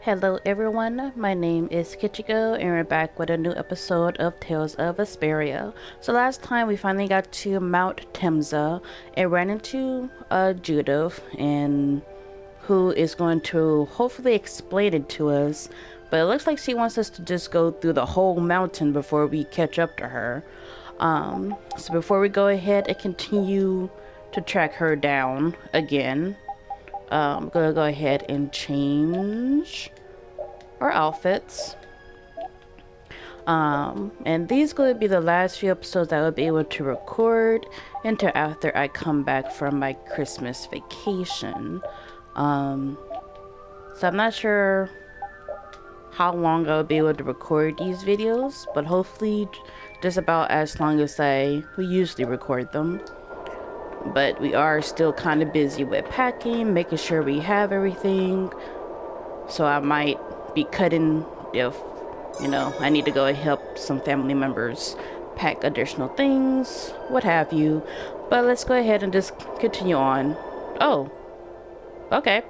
Hello everyone, my name is Kichiko and we're back with a new episode of Tales of Vesperia. So last time we finally got to Mount Temza and ran into Judith, and who is going to hopefully explain it to us, but it looks like she wants us to just go through the whole mountain before we catch up to her. So before we go ahead and continue to track her down again, I'm gonna go ahead and change our outfits. And these are going to be the last few episodes that I'll be able to record until after I come back from my Christmas vacation. So I'm not sure how long I'll be able to record these videos, but hopefully just about as long as we usually record them. But we are still kind of busy with packing, making sure we have everything. So I might be cutting if, I need to go and help some family members pack additional things, what have you. But let's go ahead and just continue on. Oh, okay.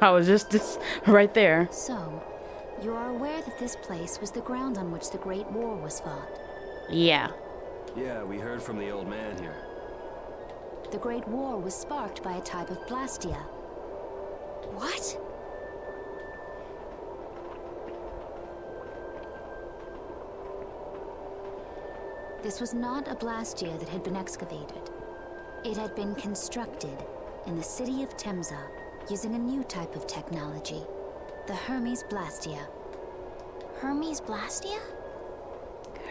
I was just right there. So, you are aware that this place was the ground on which the Great War was fought? Yeah. Yeah, we heard from the old man here. The Great War was sparked by a type of blastia. What? This was not a blastia that had been excavated. It had been constructed in the city of Temza using a new type of technology, the Hermes Blastia. Hermes Blastia?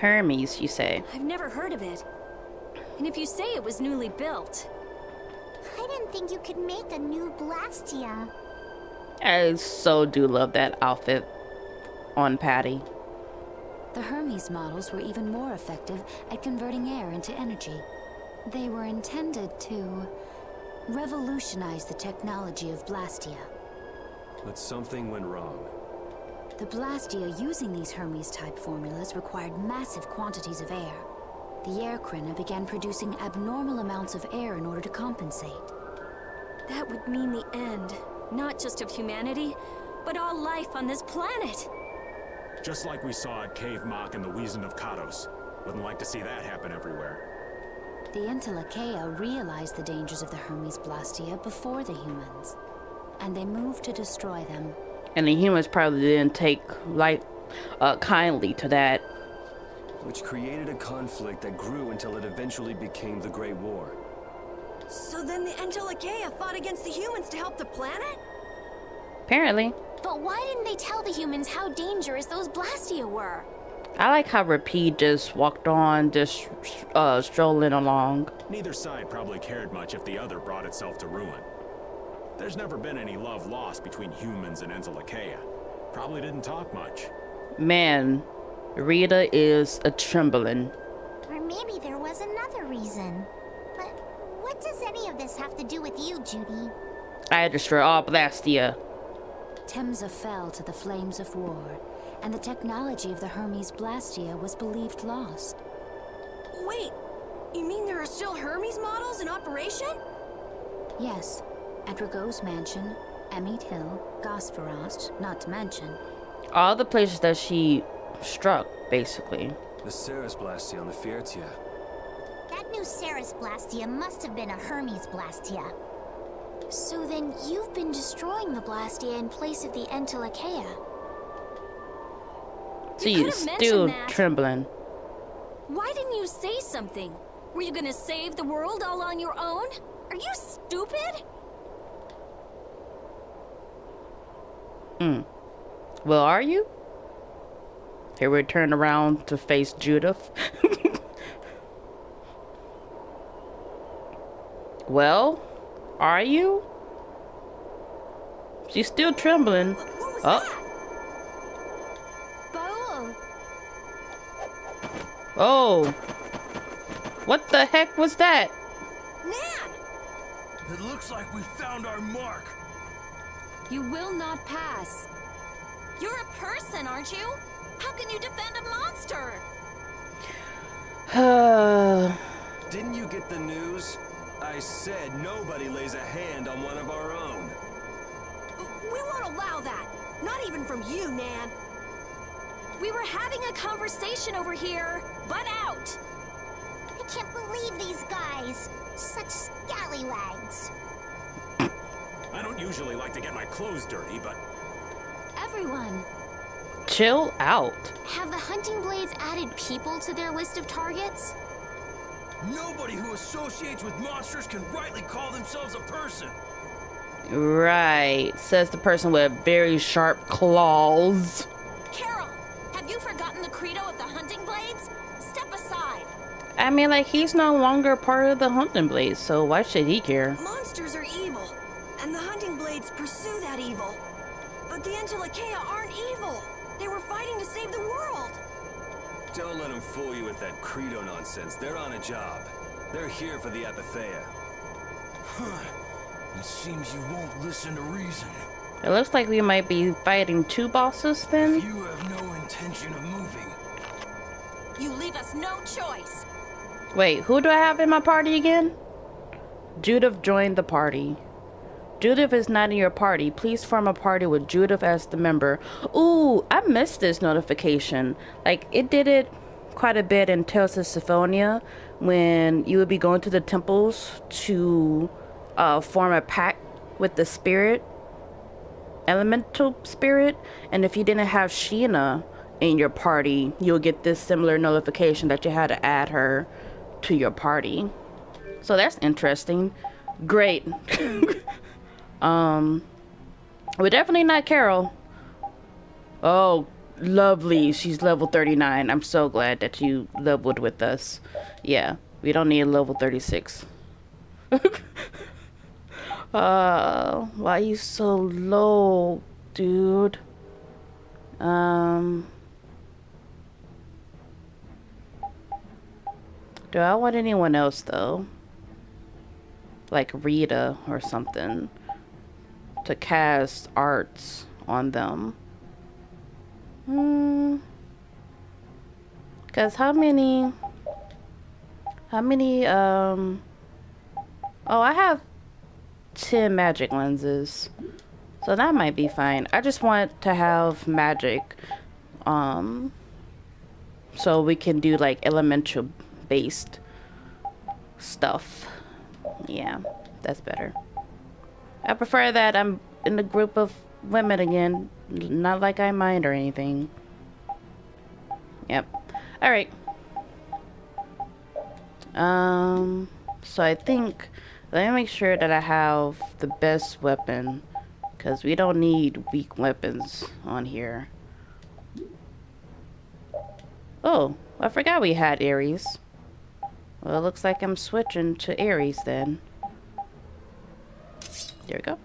Hermes, you say? I've never heard of it. And if you say it was newly built... I didn't think you could make a new Blastia. I so do love that outfit on Patty. The Hermes models were even more effective at converting air into energy. They were intended to revolutionize the technology of Blastia. But something went wrong. The Blastia using these Hermes-type formulas required massive quantities of air. The Airkrina began producing abnormal amounts of air in order to compensate. That would mean the end, not just of humanity, but all life on this planet. Just like we saw at Cave Mach in the Wiesen of Kados. Wouldn't like to see that happen everywhere. The Entelekea realized the dangers of the Hermes Blastia before the humans, and they moved to destroy them. And the humans probably didn't take kindly to that. Which created a conflict that grew until it eventually became the Great War. So then the Entelekea fought against the humans to help the planet? Apparently. But why didn't they tell the humans how dangerous those Blastia were? I like how Rapide just walked on, just strolling along. Neither side probably cared much if the other brought itself to ruin. There's never been any love lost between humans and Entelekea. Probably didn't talk much. Man, Rita is a trembling. Or maybe there was another reason. But what does any of this have to do with you, Judy? I destroy all Blastia. Temza fell to the flames of war, and the technology of the Hermes Blastia was believed lost. Wait, you mean there are still Hermes models in operation? Yes, at Rago's mansion, Emmett Hill, Gosferost, not to mention. All the places that she struck, basically. The Ceres Blastia on the Fiertia. That new Ceres Blastia must have been a Hermes Blastia. So then you've been destroying the Blastia in place of the Entelekea. She is still trembling. Why didn't you say something? Were you gonna save the world all on your own? Are you stupid? Well, are you? Here we turn around to face Judith. Well, are you? She's still trembling. What was Oh. that? Phaeroh! Oh. What the heck was that? Man! It looks like we found our mark. You will not pass. You're a person, aren't you? How can you defend a monster? Didn't you get the news? I said nobody lays a hand on one of our own. We won't allow that. Not even even from you, Nan. We were having a conversation over here. Butt out! I can't believe these guys. Such scallywags. I don't usually like to get my clothes dirty, but... Everyone, Chill out. have the hunting blades added people to their list of targets? Nobody who associates with monsters can rightly call themselves a person. Right, says the person with very sharp claws. Carol, have you forgotten the credo of the hunting blades? Step aside. I mean, like, he's no longer part of the hunting blades, so why should he care? Monsters are evil, and the hunting blades pursue that evil. But the Entelekea aren't evil. They were fighting to save the world. Don't let them fool you with that credo nonsense. They're on a job. They're here for the Apatheia. It seems you won't listen to reason. It looks like we might be fighting two bosses then. You have no intention of moving. You leave us no choice. Wait, who do I have in my party again? Judith joined the party. Judith is not in your party. Please form a party with Judith as the member. Ooh, I missed this notification. Like, it did it quite a bit in Tales of Symphonia when you would be going to the temples to form a pact with the spirit, elemental spirit, and if you didn't have Sheena in your party, you'll get this similar notification that you had to add her to your party. So that's interesting. Great. We're definitely not Carol. Oh, lovely. She's level 39. I'm so glad that you leveled with us. Yeah, we don't need level 36. Why are you so low, dude? Do I want anyone else though? Like Rita or something to cast arts on them. Cause how many oh, I have 10 magic lenses, so that might be fine. I just want to have magic so we can do like elemental based stuff. Yeah, that's better. I prefer that I'm in a group of women again, not like I mind or anything. Yep. All right. So I think, let me make sure that I have the best weapon, because we don't need weak weapons on here. Oh, I forgot we had Ares. Well, it looks like I'm switching to Ares then. There we go.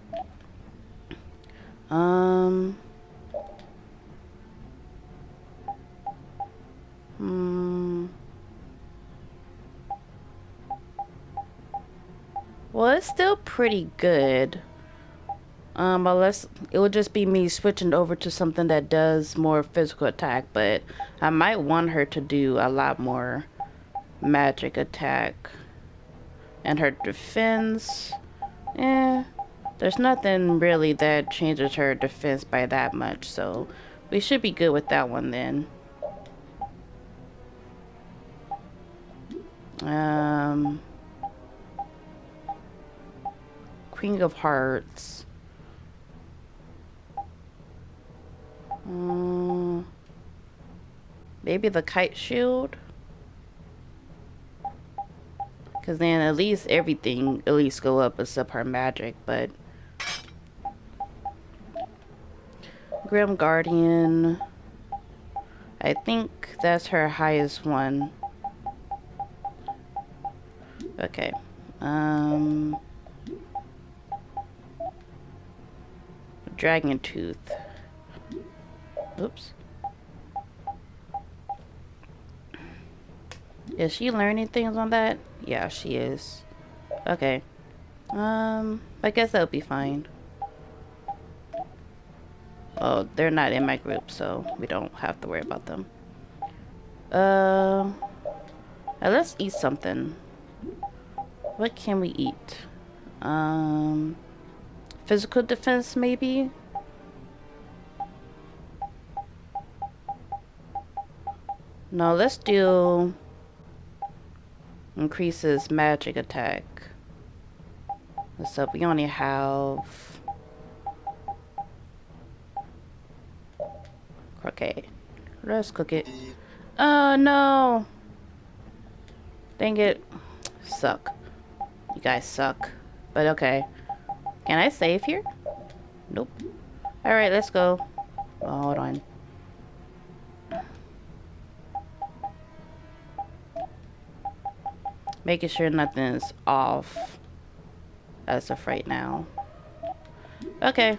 Well, it's still pretty good. Unless it would just be me switching over to something that does more physical attack, but I might want her to do a lot more magic attack. And her defense, there's nothing really that changes her defense by that much, so we should be good with that one then. Queen of Hearts. Maybe the Kite Shield? Because then at least everything at least go up except her magic, but... Grim Guardian. I think that's her highest one. Okay. Dragon Tooth. Oops. Is she learning things on that? Yeah, she is. Okay. I guess that'll be fine. Oh, they're not in my group, so we don't have to worry about them. Let's eat something. What can we eat? Physical defense, maybe? No, let's do increases magic attack. So we only have okay. Let's cook it. Oh no! Dang it. Suck. You guys suck. But okay. Can I save here? Nope. Alright, let's go. Oh, hold on. Making sure nothing's off as of right now. Okay.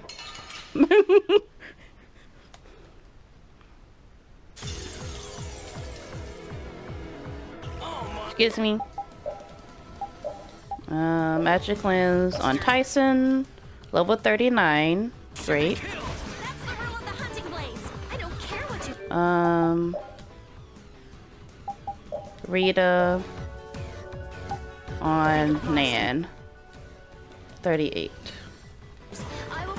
Excuse me. Magic lens on Tyson, level 39. Great. That's the rule of the hunting blades. I don't care what you. Rita on Nan, 38. I will.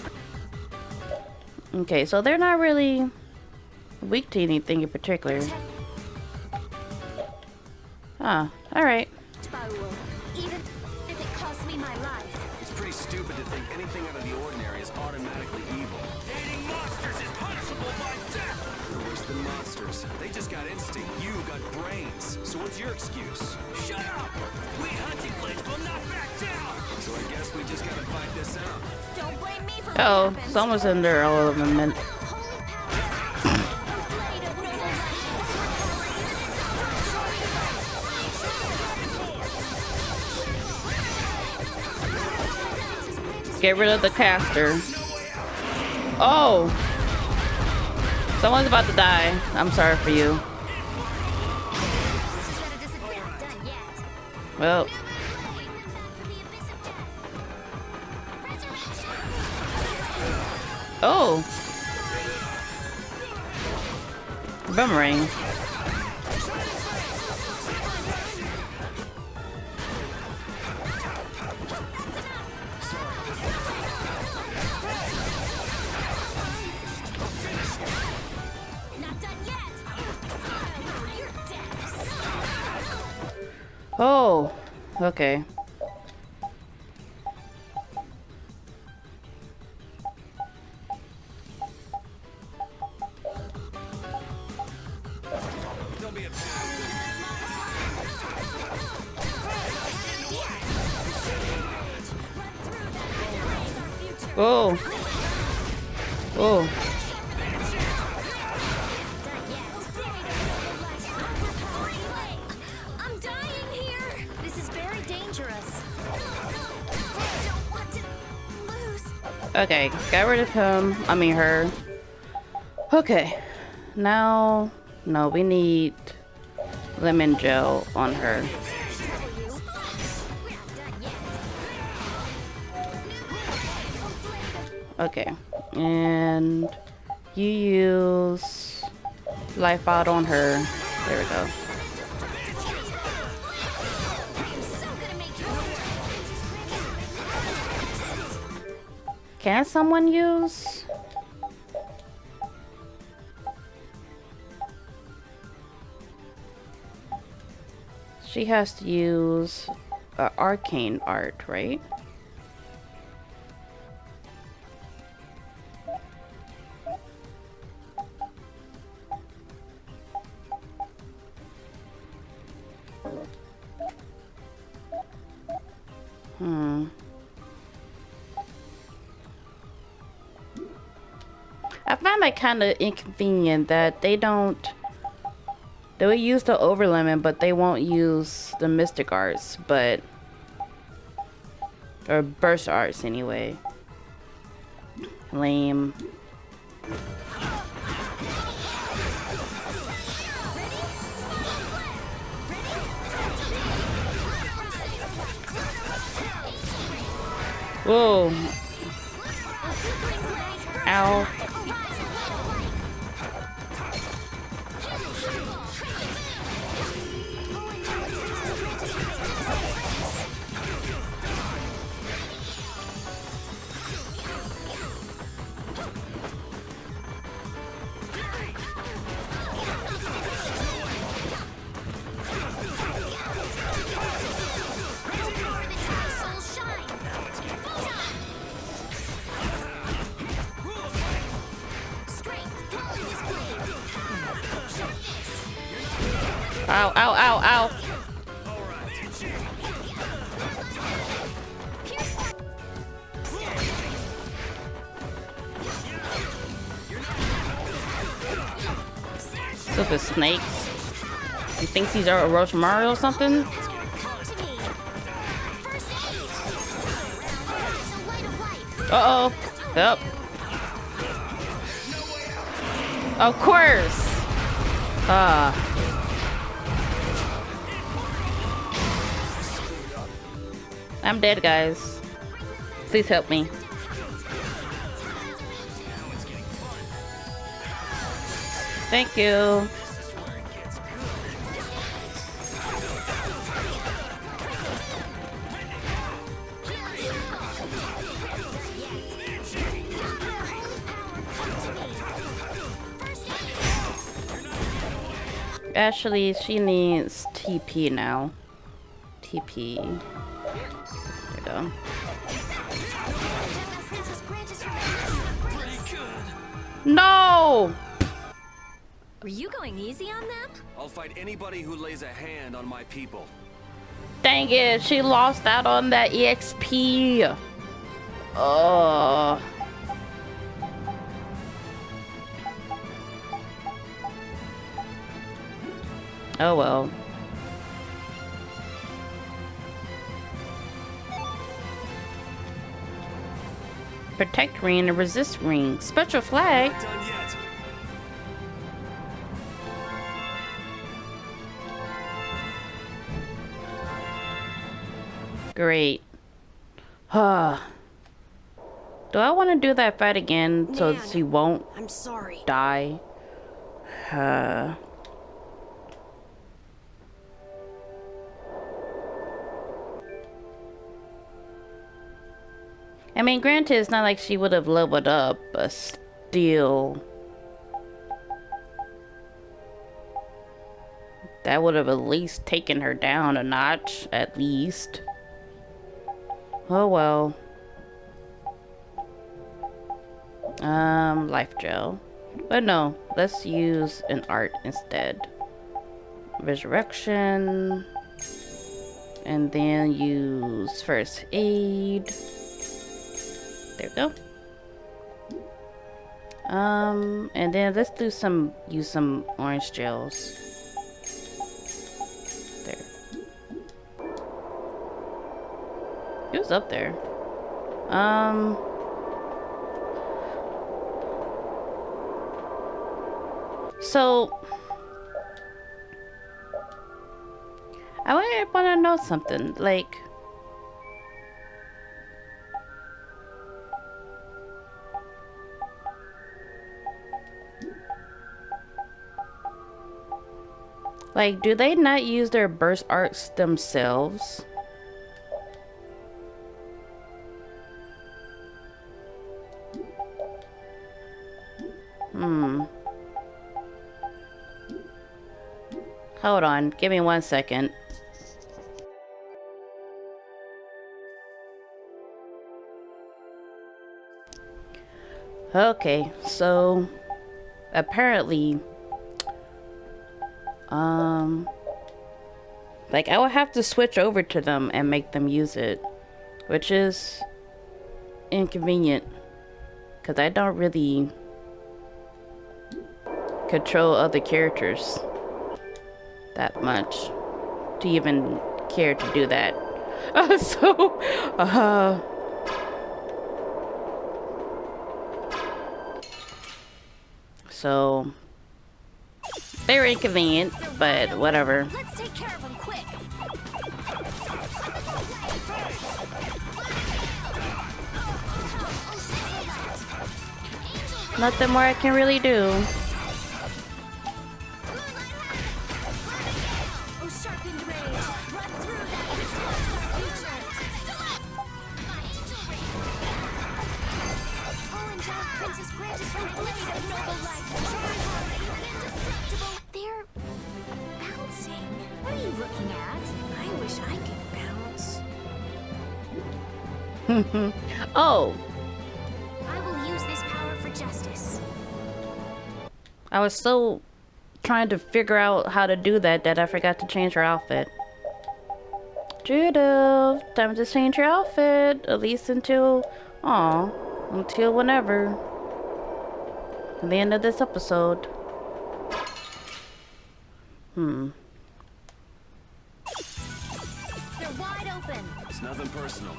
Okay, so they're not really weak to anything in particular. Ah, alright. Even if it costs me my life. It's pretty stupid to think anything out of the ordinary is automatically evil. Hating monsters is punishable by death! They're worse than monsters. They just got instinct. You got brains. So what's your excuse? Shut up! We hunting blades will not back down! So I guess we just gotta fight this out. Don't blame me for what Oh, happens. someone's in there all of a minute. Get rid of the caster. Oh! Someone's about to die. I'm sorry for you. Well. Oh! Boomerang. Oh, okay. Oh. Oh. I'm dying here. This is very dangerous. I don't want to lose. Okay, got rid of him. I mean her. Okay. Now, no, we need lemon gel on her. Okay, and you use life out on her. There we go. Can someone use? She has to use arcane art, right? I find that kind of inconvenient that they will use the overlemon, but they won't use the mystic arts, or burst arts anyway. Lame. Whoa. Ow. Ow, ow, ow, ow. Stupid snakes. He thinks he's a Orochimaru or something? Uh-oh. Yep. Of course. I'm dead, guys. Please help me. Thank you. Actually, she needs TP now. TP. There we go. No! Were you going easy on them? I'll fight anybody who lays a hand on my people. Dang it, she lost out on that EXP. Oh. Oh well. Protect ring and resist ring. Special flag. Not done yet. Great. Huh. Do I want to do that fight again so Nan, she won't I'm sorry. die? I mean, granted, it's not like she would have leveled up, but still. That would have at least taken her down a notch, at least. Oh well. Life gel. But no, let's use an art instead. Resurrection. And then use first aid. There we go. And then let's do use some orange gels. There. It was up there. So I want to know something, like, do they not use their burst arts themselves? Hold on, give me 1 second. Okay, so apparently, like, I would have to switch over to them and make them use it, which is inconvenient because I don't really control other characters that much to even care to do that. So very inconvenient, but whatever. Let's take care of them quick. Nothing more I can really do. Oh, sharpened rage. Run through that future. Oh, angelic princess granted her blade of noble life. Indestructible. They're bouncing. What are you looking at? I wish I could bounce. Oh, I will use this power for justice. I was so trying to figure out how to do that I forgot to change her outfit. Judith, time to change your outfit. At least until whenever. At the end of this episode. They're wide open. It's nothing personal.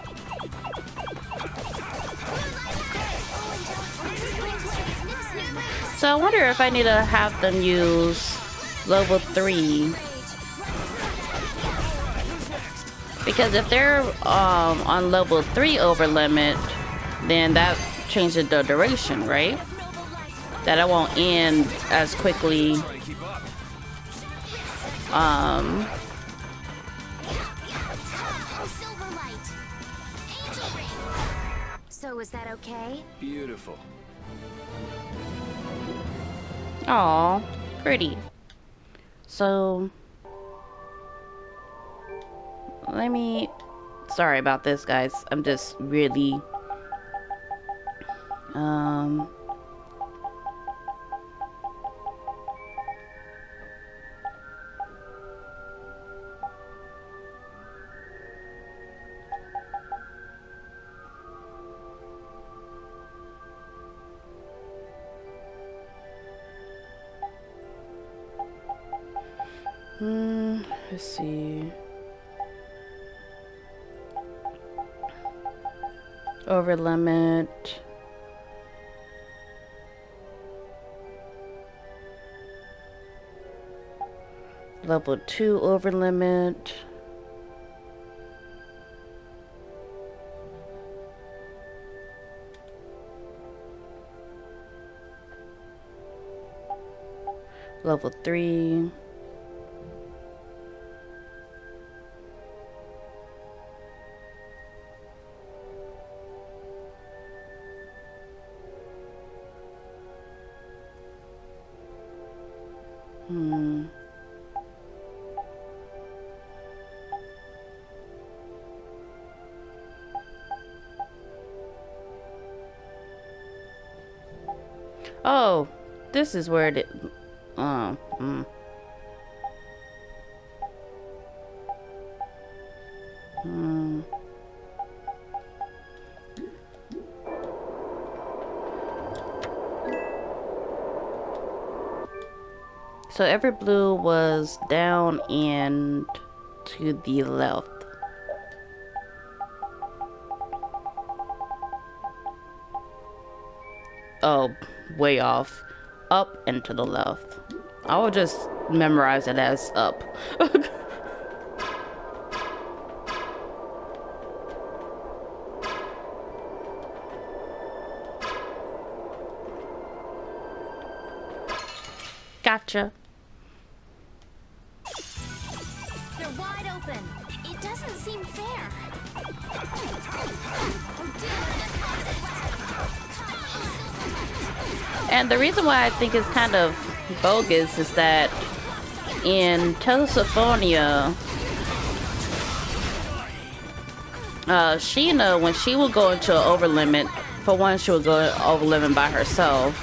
So I wonder if I need to have them use level 3. Because if they're on level 3 over limit, then that changes the duration, right? That it won't end as quickly. So is that okay? Beautiful. Aw, pretty. So sorry about this, guys. I'm just really let's see. Over limit. Level 2 over limit. Level 3. Oh, this is where it. So every blue was down and to the left. Oh, way off. Up and to the left. I will just memorize it as up. Gotcha. They're wide open. It doesn't seem fair. And the reason why I think it's kind of bogus is that in Telesophonia, Sheena, when she would go into an over limit, for one, she would go over limit by herself,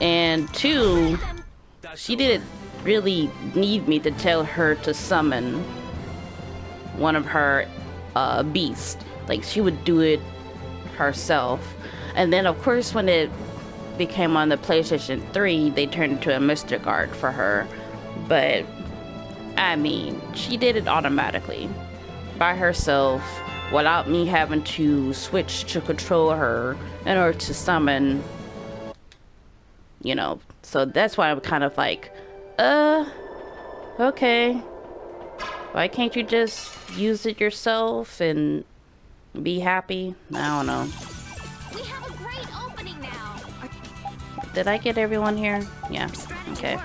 and two, she didn't really need me to tell her to summon one of her beasts. Like, she would do it herself. And then, of course, when it became on the PlayStation 3, they turned into a Mystic Art for her. But, I mean, she did it automatically by herself without me having to switch to control her in order to summon, you know. So that's why I'm kind of like, okay. Why can't you just use it yourself and be happy? I don't know. We have a great opening now. Did I get everyone here? Yeah. Okay.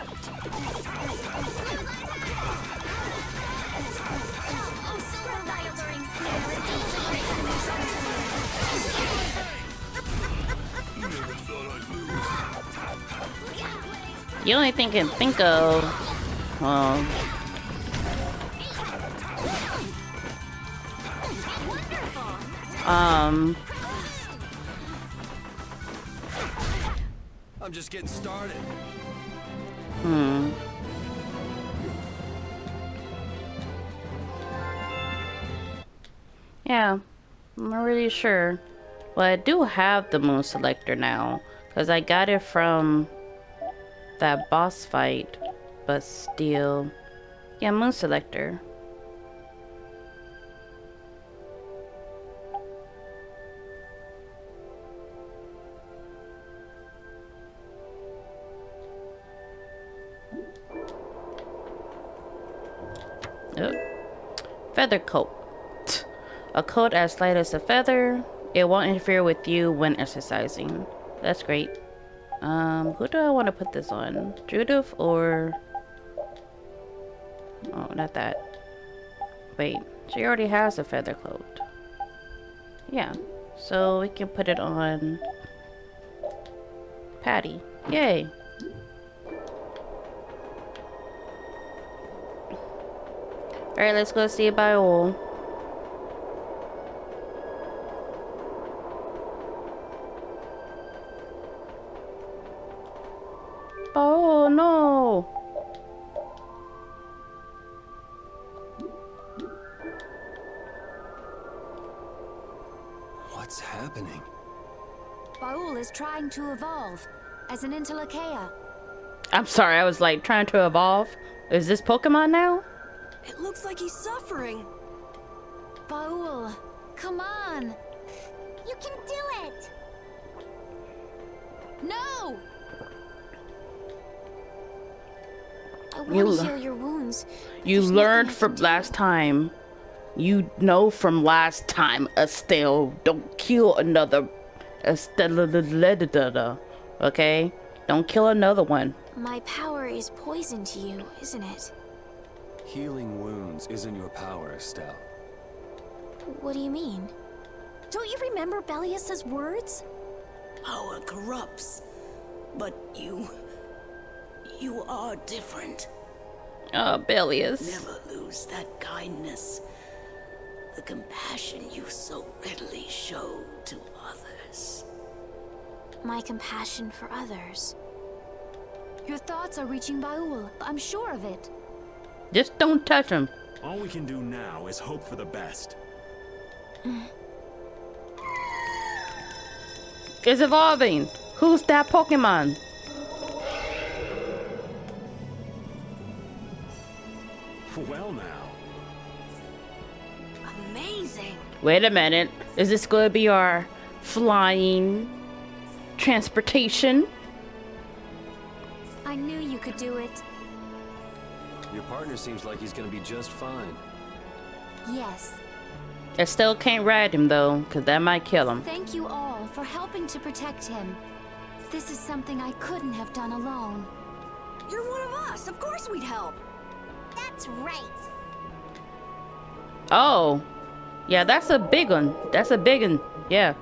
The only thing I can think of, well, I'm just getting started. Yeah, I'm not really sure. Well, I do have the moon selector now, because I got it from that boss fight, but still. Yeah, moon selector. Oh. Feather coat. A coat as light as a feather. It won't interfere with you when exercising. That's great. Who do I want to put this on? Judith or... Oh, not that. Wait, she already has a feather coat. Yeah, so we can put it on Patty. Yay! Alright, let's go see Bio. Oh no! What's happening? Baul is trying to evolve as an Entelekea. I'm sorry, I was like trying to evolve. Is this Pokemon now? It looks like he's suffering. Baul, come on! You can do it! No! I want to heal your wounds. You There's learned nothing I from can do. last time. You know from last time, Estelle. Don't kill another Estelle. Okay? Don't kill another one. My power is poison to you, isn't it? Healing wounds isn't your power, Estelle. What do you mean? Don't you remember Bellius's words? Power corrupts, but you are different. Oh, Bellius. Never lose that kindness, the compassion you so readily show to others. My compassion for others. Your thoughts are reaching Baul. I'm sure of it. Just don't touch him. All we can do now is hope for the best. It's evolving. Who's that Pokemon? Well now. Amazing. Wait a minute. Is this going to be our flying transportation? I knew you could do it. Your partner seems like he's gonna be just fine. Yes. I still can't ride him though, because that might kill him. Thank you all for helping to protect him. This is something I couldn't have done alone. You're one of us. Of course we'd help. That's right. Oh. Yeah, that's a big one. That's a big one. Yeah.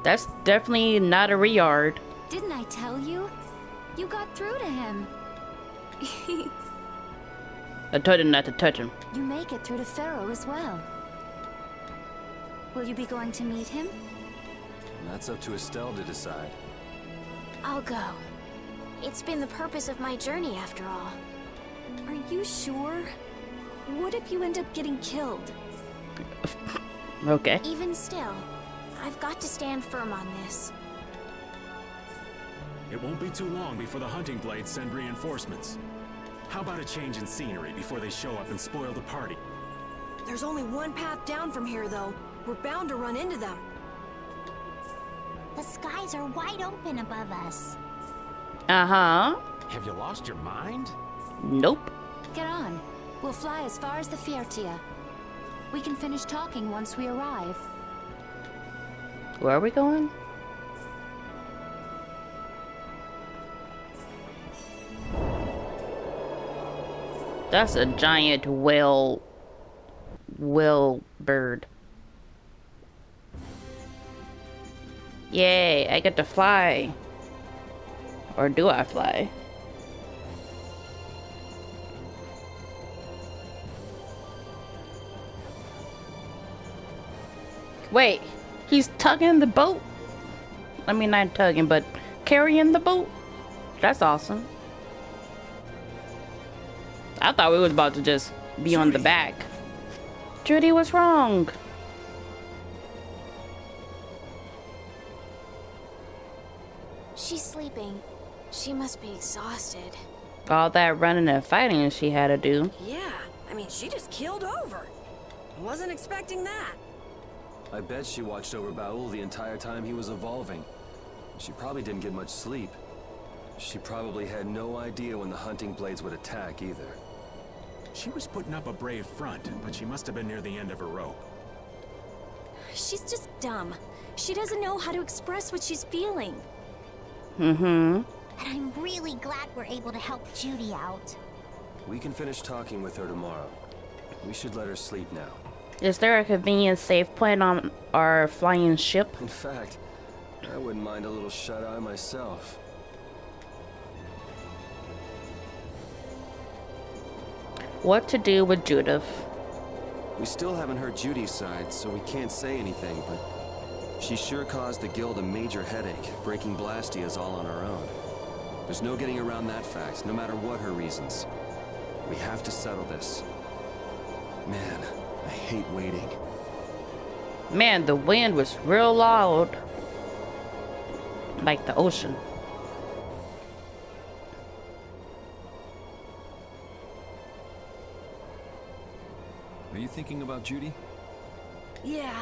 That's definitely not a Riyard. Didn't I tell you? You got through to him. I told him not to touch him. You make it through to Phaeroh as well. Will you be going to meet him? That's up to Estelle to decide. I'll go. It's been the purpose of my journey after all. Are you sure? What if you end up getting killed? Okay. Even still, I've got to stand firm on this. It won't be too long before the hunting blades send reinforcements. How about a change in scenery before they show up and spoil the party? There's only one path down from here, though. We're bound to run into them. The skies are wide open above us. Uh-huh. Have you lost your mind? Nope. Get on. We'll fly as far as the Fiertia. We can finish talking once we arrive. Where are we going? That's a giant whale bird. Yay, I get to fly. Or do I fly? Wait, he's tugging the boat? I mean, not tugging, but carrying the boat? That's awesome. I thought we was about to just be on the back. Judy, what's wrong? she's sleeping. She must be exhausted. All that running and fighting she had to do. Yeah, I mean, she just keeled over. Wasn't expecting that. I bet she watched over Baul the entire time he was evolving. She probably didn't get much sleep. She probably had no idea when the hunting blades would attack either. She was putting up a brave front, but she must have been near the end of her rope. She's just dumb. She doesn't know how to express what she's feeling. Mm-hmm. And I'm really glad we're able to help Judy out. We can finish talking with her tomorrow. We should let her sleep now. Is there a convenient safe point on our flying ship? In fact, I wouldn't mind a little shut-eye myself. What to do with Judith? We still haven't heard Judy's side, so we can't say anything, but she sure caused the guild a major headache. Breaking Blastia's all on her own. There's no getting around that fact, no matter what her reasons. We have to settle this. Man, I hate waiting. Man, the wind was real loud. Like the ocean. Are you thinking about Judy? Yeah.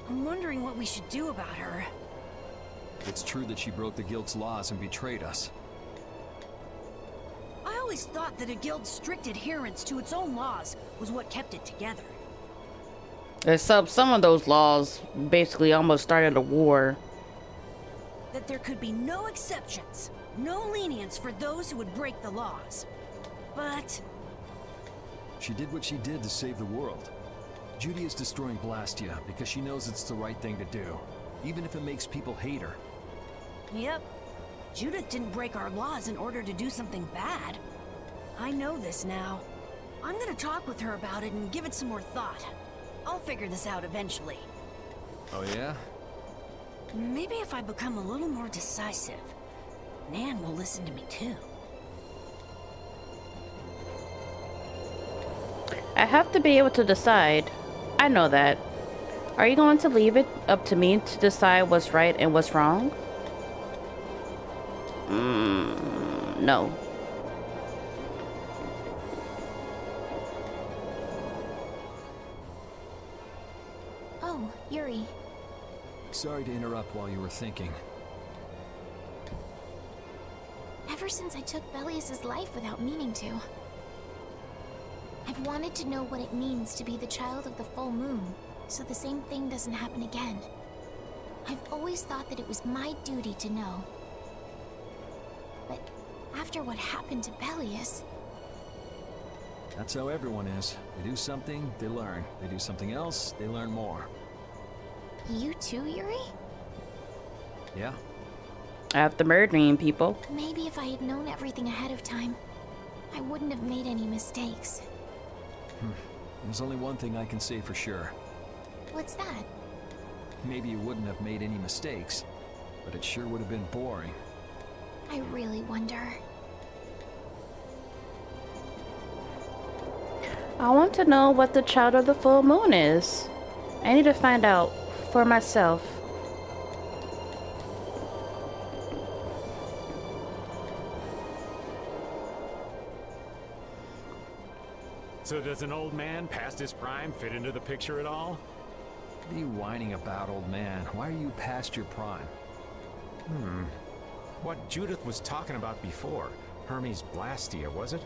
I'm wondering what we should do about her. It's true that she broke the guild's laws and betrayed us. I always thought that a guild's strict adherence to its own laws was what kept it together. Except some of those laws basically almost started a war. That there could be no exceptions, no lenience for those who would break the laws. But She did what she did to save the world. Judy is destroying Blastia because she knows it's the right thing to do, even if it makes people hate her. Yep. Judith didn't break our laws in order to do something bad. I know this now. I'm gonna talk with her about it and give it some more thought. I'll figure this out eventually. Oh yeah? Maybe if I become a little more decisive, Nan will listen to me too. I have to be able to decide. I know that. Are you going to leave it up to me to decide what's right and what's wrong? No. Oh, Yuri. Sorry to interrupt while you were thinking. Ever since I took Belius's life without meaning to, I've wanted to know what it means to be the child of the full moon, so the same thing doesn't happen again. I've always thought that it was my duty to know. But after what happened to Belius... That's how everyone is. They do something, they learn. They do something else, they learn more. You too, Yuri? Yeah? After murdering people. Maybe if I had known everything ahead of time, I wouldn't have made any mistakes. There's only one thing I can say for sure. What's that? Maybe you wouldn't have made any mistakes, but it sure would have been boring. I really wonder. I want to know what the child of the full moon is. I need to find out for myself. So does an old man past his prime fit into the picture at all? What are you whining about, old man? Why are you past your prime? What Judith was talking about before. Hermes Blastia, was it?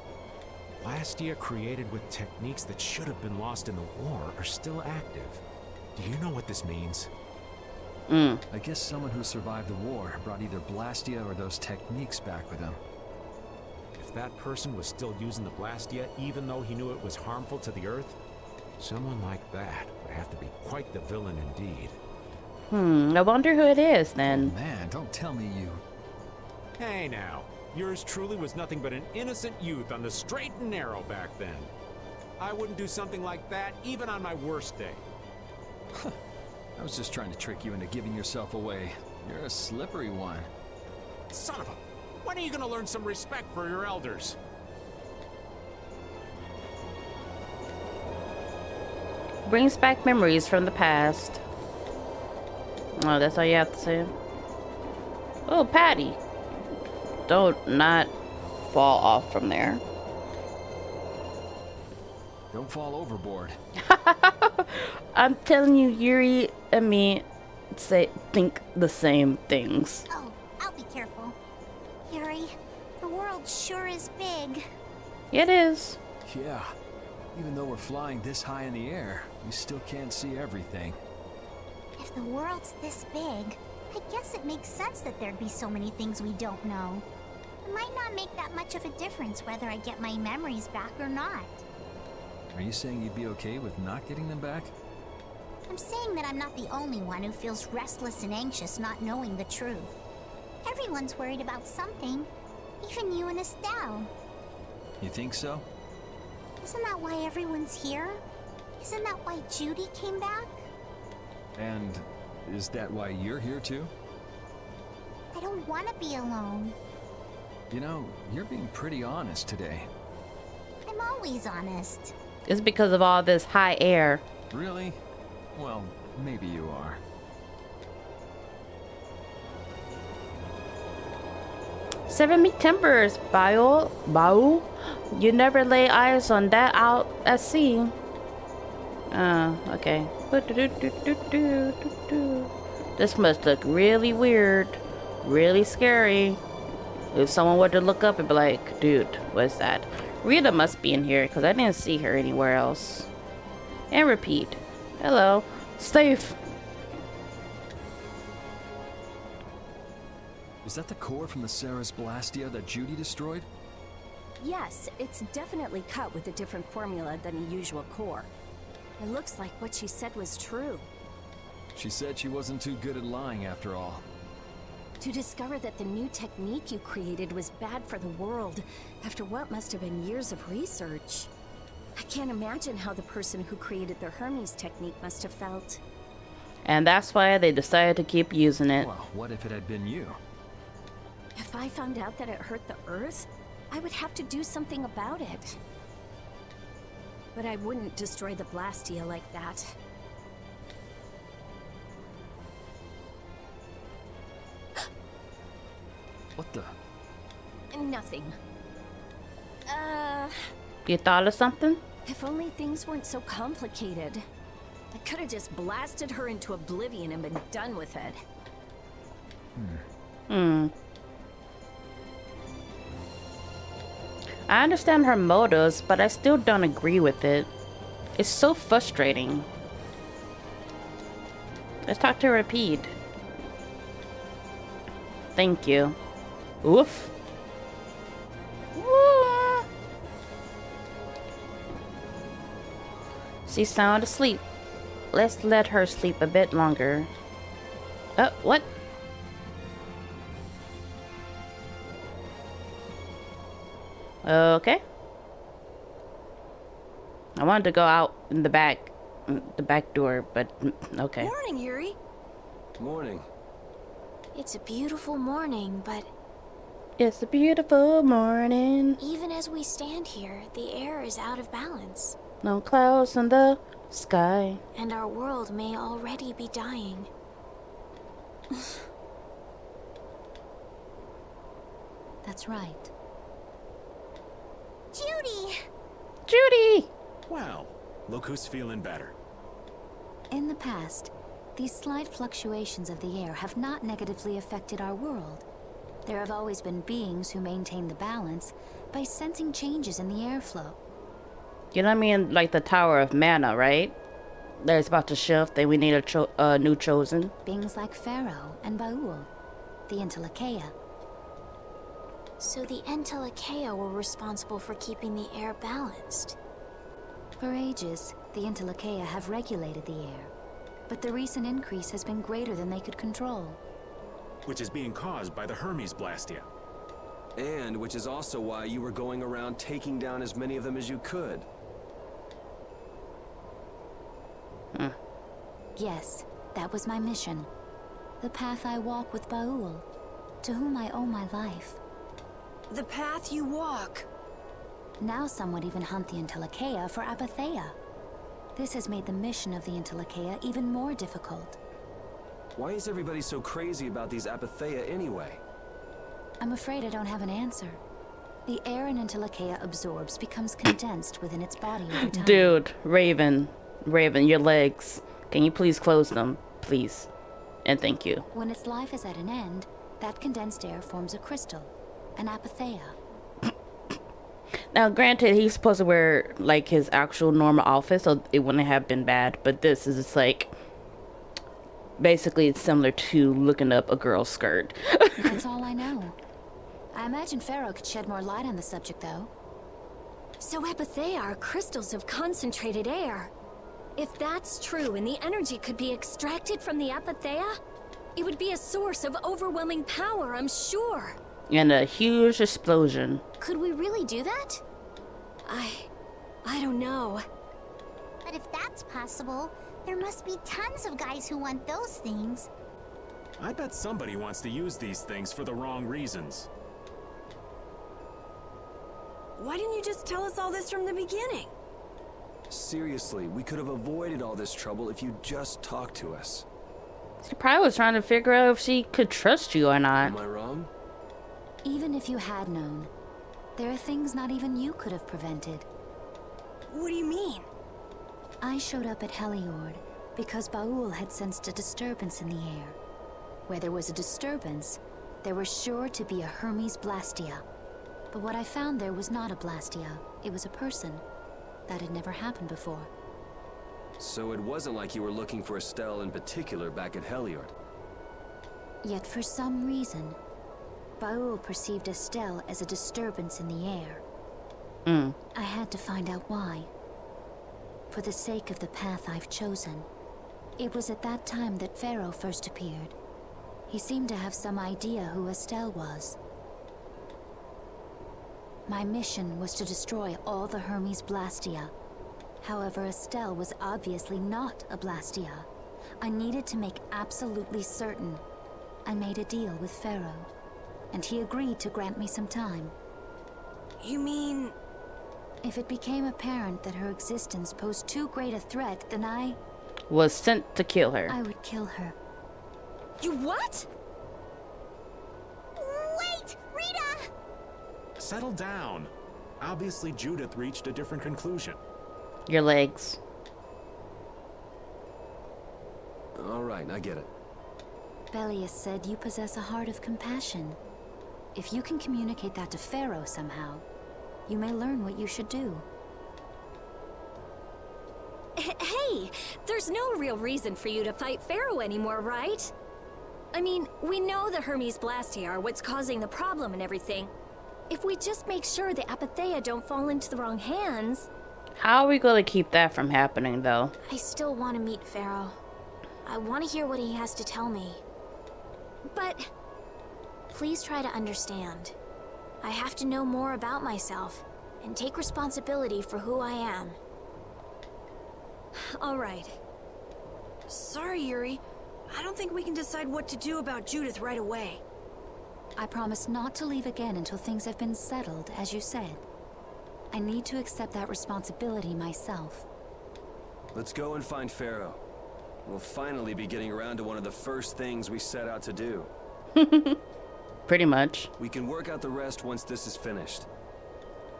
Blastia created with techniques that should have been lost in the war are still active. Do you know what this means? I guess someone who survived the war brought either Blastia or those techniques back with him. If that person was still using the Blastia, even though he knew it was harmful to the Earth, someone like that would have to be quite the villain indeed. I wonder who it is then. Man, don't tell me you... Hey now, yours truly was nothing but an innocent youth on the straight and narrow back then. I wouldn't do something like that even on my worst day. I was just trying to trick you into giving yourself away. You're a slippery one. Son of a... When are you gonna learn some respect for your elders? Brings back memories from the past. Oh, that's all you have to say? Oh, Patty. Don't not fall off from there. Don't fall overboard. I'm telling you, Yuri and me think the same things. Oh, I'll be careful. Yuri, the world sure is big. It is. Yeah. Even though we're flying this high in the air, we still can't see everything. If the world's this big, I guess it makes sense that there'd be so many things we don't know. It might not make that much of a difference whether I get my memories back or not. Are you saying you'd be okay with not getting them back? I'm saying that I'm not the only one who feels restless and anxious not knowing the truth. Everyone's worried about something, even you and Estelle. You think so? Isn't that why everyone's here? Isn't that why Judy came back? And is that why you're here too? I don't want to be alone. You know, you're being pretty honest today. I'm always honest. It's because of all this high air. Really? Well, maybe you are. Seven me timbers, Bao. You never lay eyes on that out at sea. Okay. This must look really weird. Really scary. If someone were to look up and be like, dude, what's that? Rita must be in here because I didn't see her anywhere else. And repeat. Hello. Safe. Is that the core from the Ceres Blastia that Judy destroyed? Yes, it's definitely cut with a different formula than the usual core. It looks like what she said was true. She said she wasn't too good at lying after all. To discover that the new technique you created was bad for the world, after what must have been years of research. I can't imagine how the person who created the Hermes technique must have felt. And that's why they decided to keep using it. Well, what if it had been you? If I found out that it hurt the Earth, I would have to do something about it. But I wouldn't destroy the Blastia like that. What the? Nothing. You thought of something? If only things weren't so complicated. I could have just blasted her into oblivion and been done with it. I understand her motives, but I still don't agree with it. It's so frustrating. Let's talk to Rapide. Thank you. Oof. Ooh. She's sound asleep. Let's let her sleep a bit longer. What? Okay. I wanted to go out in the back door, but okay. Morning, Yuri. Morning. It's a beautiful morning, but It's a beautiful morning. even as we stand here, the air is out of balance, No clouds in the sky. and our world may already be dying. That's right. Judy! Judy! Well, look who's feeling better. In the past, these slight fluctuations of the air have not negatively affected our world. There have always been beings who maintain the balance by sensing changes in the airflow. You know what I mean? Like the Tower of Mana, right? That is about to shift, and we need a new chosen. Beings like Phaeroh and Baul, the Intellikeia. So the Intellikeia were responsible for keeping the air balanced. For ages, the Intellikeia have regulated the air, but the recent increase has been greater than they could control. Which is being caused by the Hermes Blastia. And which is also why you were going around taking down as many of them as you could. Yes, that was my mission. The path I walk with Baul, to whom I owe my life. The path you walk. Now some would even hunt the Intellikeia for Apatheia. This has made the mission of the Intellikeia even more difficult. Why is everybody so crazy about these Apatheia anyway? I'm afraid I don't have an answer. The air an Entelecheia absorbs becomes condensed within its body over time. Dude, Raven, your legs. Can you please close them, please? And thank you. When its life is at an end, that condensed air forms a crystal, an Apatheia. Now, granted, he's supposed to wear, like, his actual normal outfit, so it wouldn't have been bad. But this is just, like, basically it's similar to looking up a girl's skirt. That's all I know. I imagine Phaeroh could shed more light on the subject, though. So Apatheia are crystals of concentrated air. If that's true and the energy could be extracted from the Apatheia, it would be a source of overwhelming power, I'm sure. And a huge explosion. Could we really do that? I don't know. But if that's possible, there must be tons of guys who want those things. I bet somebody wants to use these things for the wrong reasons. Why didn't you just tell us all this from the beginning? Seriously, we could have avoided all this trouble if you just talked to us. She probably was trying to figure out if she could trust you or not. Am I wrong? Even if you had known, there are things not even you could have prevented. What do you mean? I showed up at Heliord because Baul had sensed a disturbance in the air. Where there was a disturbance, there was sure to be a Hermes Blastia. But what I found there was not a Blastia, it was a person. That had never happened before. So it wasn't like you were looking for Estelle in particular back at Heliord. Yet for some reason, Baul perceived Estelle as a disturbance in the air. I had to find out why. For the sake of the path I've chosen. It was at that time that Phaeroh first appeared. He seemed to have some idea who Estelle was. My mission was to destroy all the Hermes Blastia. However, Estelle was obviously not a Blastia. I needed to make absolutely certain. I made a deal with Phaeroh, and he agreed to grant me some time. You mean... If it became apparent that her existence posed too great a threat, then I Was sent to kill her. would kill her. You what? Wait! Rita! Settle down. Obviously, Judith reached a different conclusion. Your legs. All right, I get it. Belius said you possess a heart of compassion. If you can communicate that to Phaeroh somehow, you may learn what you should do. Hey, there's no real reason for you to fight Phaeroh anymore, right? I mean, we know the Hermes Blastia are what's causing the problem and everything. If we just make sure the Apatheia don't fall into the wrong hands... How are we going to keep that from happening, though? I still want to meet Phaeroh. I want to hear what he has to tell me. But... Please try to understand. I have to know more about myself and take responsibility for who I am. all right. Sorry, Yuri. I don't think we can decide what to do about Judith right away. I promise not to leave again until things have been settled, as you said. I need to accept that responsibility myself. Let's go and find Phaeroh. We'll finally be getting around to one of the first things we set out to do. Pretty much. We can work out the rest once this is finished.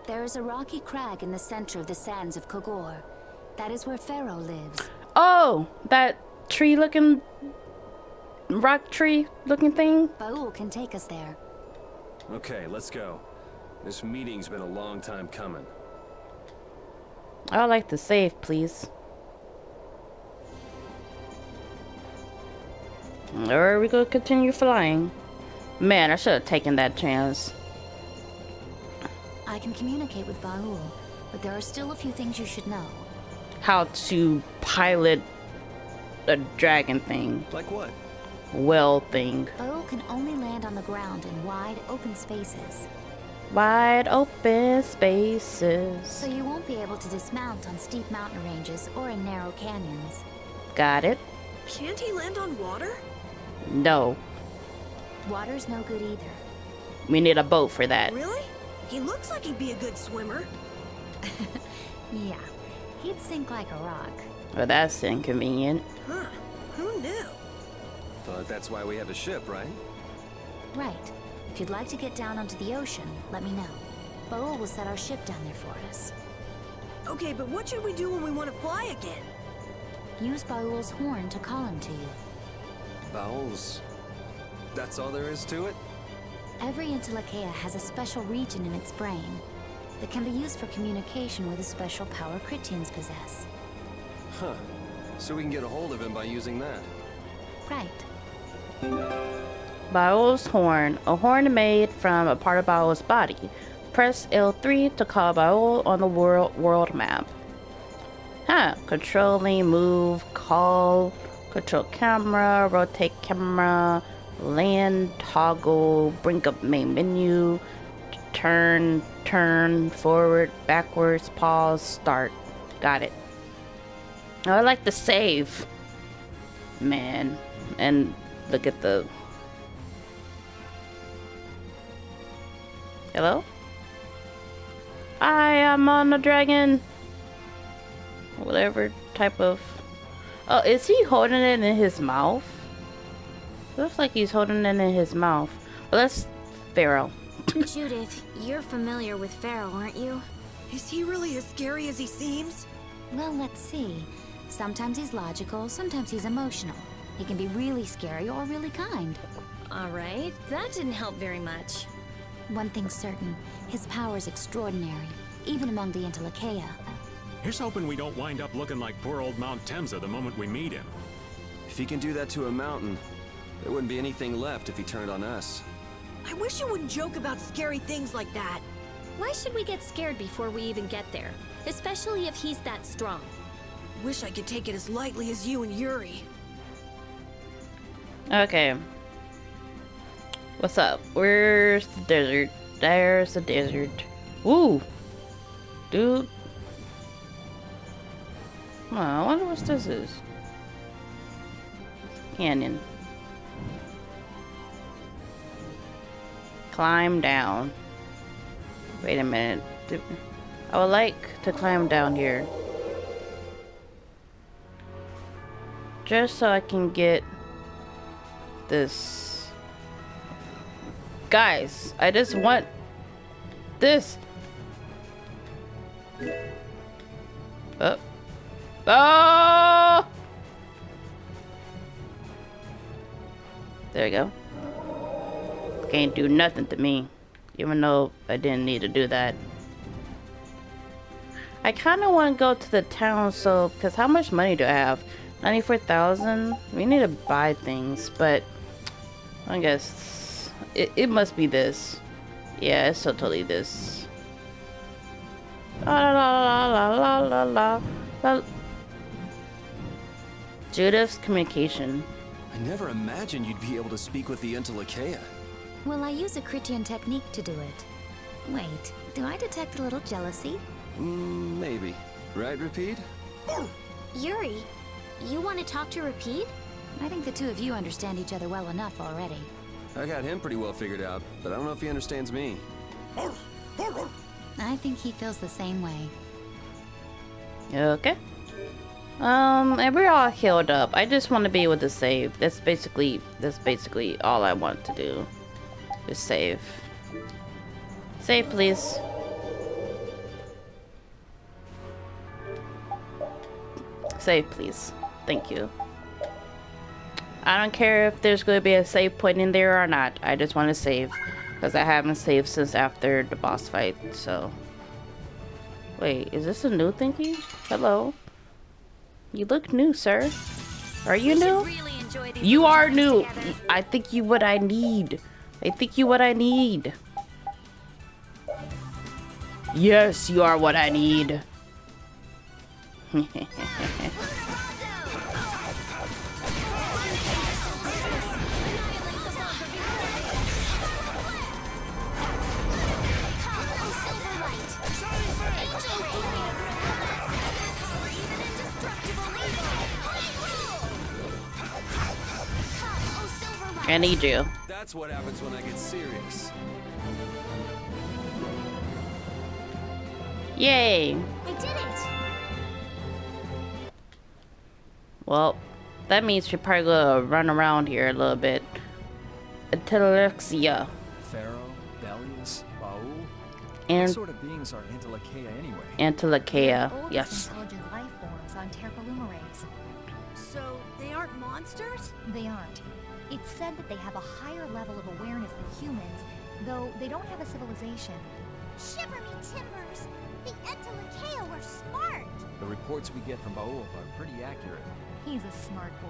There is a rocky crag in the center of the sands of Kogor. That is where Phaeroh lives. Oh, that tree-looking... rock tree-looking thing? Baul can take us there. Okay, let's go. This meeting's been a long time coming. I'd like to save, please. Or we go continue flying. Man, I should have taken that chance. I can communicate with Baul, but there are still a few things you should know. How to pilot a dragon thing. Like what? Well thing. Baul can only land on the ground in wide, open spaces. Wide open spaces. So you won't be able to dismount on steep mountain ranges or in narrow canyons. Got it? Can't he land on water? No. Water's no good either. We need a boat for that. Really? He looks like he'd be a good swimmer. Yeah, he'd sink like a rock. Well, that's inconvenient. Huh. Who knew? But that's why we have a ship, right? Right. If you'd like to get down onto the ocean, let me know. Phaeroh will set our ship down there for us. Okay, but what should we do when we want to fly again? Use Phaeroh's horn to call him to you. Bowels. That's all there is to it? Every Intellikeia has a special region in its brain that can be used for communication with a special power Critians possess. Huh. So we can get a hold of him by using that. Right. Bowel's horn. A horn made from a part of Bowel's body. Press L3 to call Bowel on the world map. Huh. Controlling, move, call, control camera, rotate camera, land, toggle, bring up main menu, turn, forward, backwards, pause, start. Got it. I like to save. Man. And look at the... Hello? I am on the dragon. Whatever type of... Oh, is he holding it in his mouth? Looks like he's holding it in his mouth. Well, that's Phaeroh. Judith, you're familiar with Phaeroh, aren't you? Is he really as scary as he seems? Well, let's see. Sometimes he's logical, sometimes he's emotional. He can be really scary or really kind. Alright, that didn't help very much. One thing's certain, his power is extraordinary, even among the Intellikeia. Here's hoping we don't wind up looking like poor old Mount Temza the moment we meet him. If he can do that to a mountain, there wouldn't be anything left if he turned on us. I wish you wouldn't joke about scary things like that. Why should we get scared before we even get there? Especially if he's that strong. Wish I could take it as lightly as you and Yuri. Okay. What's up? Where's the desert? There's the desert. Woo! Dude. Oh, I wonder what this is. Canyon. Climb down. Wait a minute. I would like to climb down here. Just so I can get this. Guys, I just want this. Oh. Oh! There you go. Can't do nothing to me, even though I didn't need to do that. I kind of want to go to the town, so because how much money do I have? 94,000. We need to buy things, but I guess it must be this. Yeah, it's totally this. La la la la la la la. Judith's communication. I never imagined you'd be able to speak with the Intellikeia. Well, I use a Critian technique to do it. Wait, do I detect a little jealousy? Maybe. Right, Repeat? Yuri, you want to talk to Repeat? I think the two of you understand each other well enough already. I got him pretty well figured out, but I don't know if he understands me. I think he feels the same way. Okay. And we're all healed up. I just want to be able to save. That's basically all I want to do. Is save. Save, please. Save, please. Thank you. I don't care if there's going to be a save point in there or not. I just want to save. Because I haven't saved since after the boss fight, so... Wait, is this a new thingy? Hello? You look new, sir. Are you new? You are new. I think you what I need. I think you what I need. Yes, you are what I need. I need you. That's what happens when I get serious. Yay. I did it! Well, That means we're probably gonna run around here a little bit. Telexia. Phaeroh, Belius, Baul. And What sort of beings are Antilochaea anyway? Antilochaea, They're the oldest yes. intelligent life forms on Terpolumerae. So, they aren't monsters? They aren't. It's said that they have a higher level of awareness than humans, though they don't have a civilization. Shiver me timbers! The Entelekea were smart! The reports we get from Baul are pretty accurate. He's a smart boy.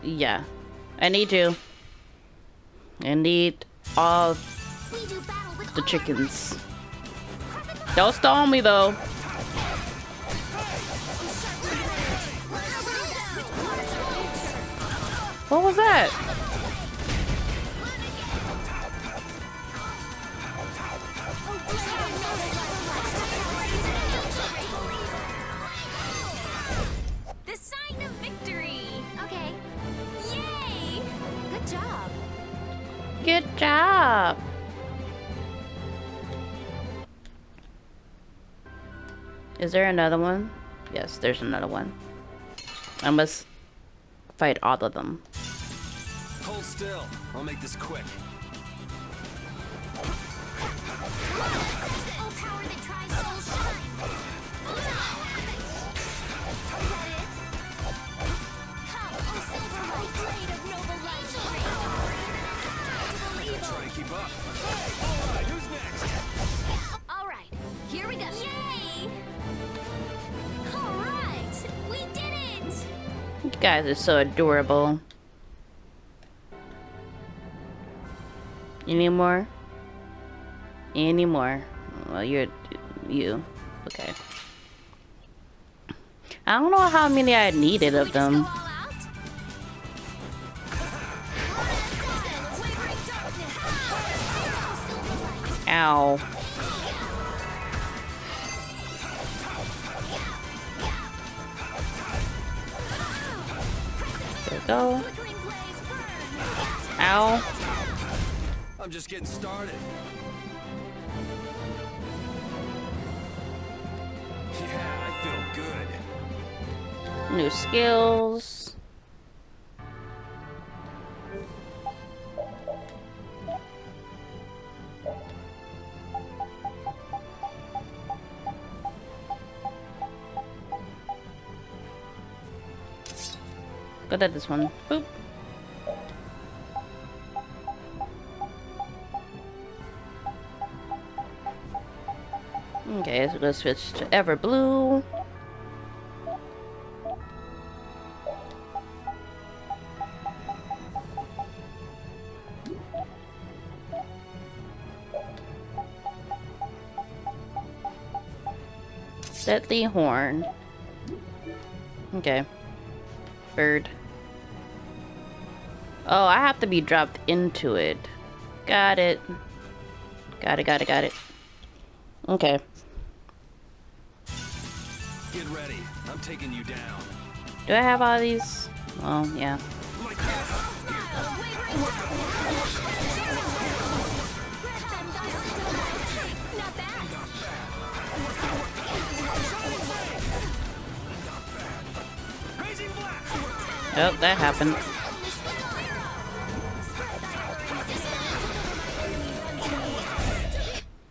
Yeah. I need you. I need all We do battle with the all our chickens. Don't stall me though. What was that? The sign of victory! Okay. Yay! Good job. Good job. Is there another one? Yes, there's another one. I must fight all of them. Hold still. I'll make this quick. Oh, power that tries soul shine! Is that it? Come, oh silver light, blade of noble light! Try to keep up. All right, who's next? All right, here we go. Yay! All right, we did it! You guys are so adorable. Any more? Any more? Well, you're you. Okay. I don't know how many I needed of them. Go all out? Wavering darkness! Silver light! Ow. There we go. Flickering blaze burn! Ow. I'm just getting started. Yeah, I feel good. New skills. Good at this one. Boop. Okay, so let's switch to Everblue. Deadly Horn. Okay. Bird. Oh, I have to be dropped into it. Got it. Got it. Okay. Get ready. I'm taking you down. Do I have all these? Oh, yeah. Like this. Not bad! Raising blast. Oh, that happened.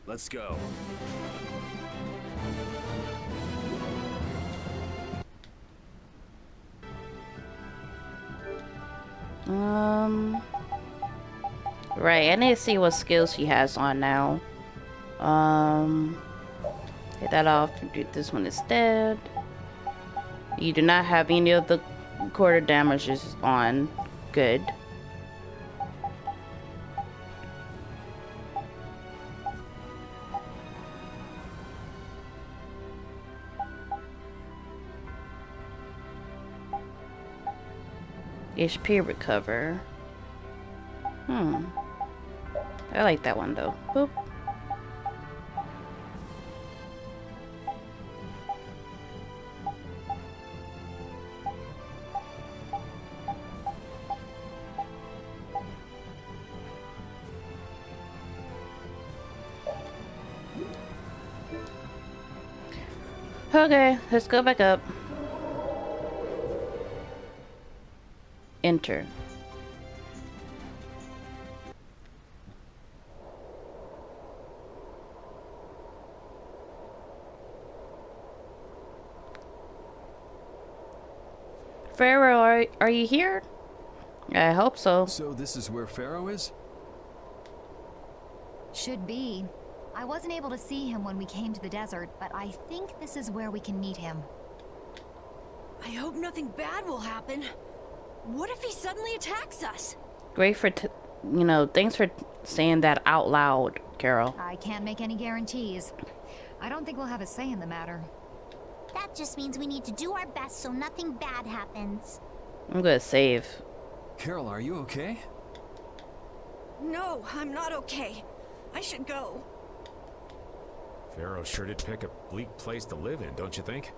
Let's go. Right, I need to see what skills she has on now. Hit that off and do this one instead. You do not have any of the quarter damages on. Good. HP recover. I like that one though. Boop. Okay, let's go back up. Enter. Phaeroh, are you here? I hope so. So this is where Phaeroh is? Should be. I wasn't able to see him when we came to the desert, but I think this is where we can meet him. I hope nothing bad will happen. What if he suddenly attacks us? Great for, thanks for saying that out loud, Carol. I can't make any guarantees. I don't think we'll have a say in the matter. That just means we need to do our best so nothing bad happens. I'm gonna save. Carol, are you okay? No, I'm not okay. I should go. Phaeroh sure did pick a bleak place to live in, don't you think?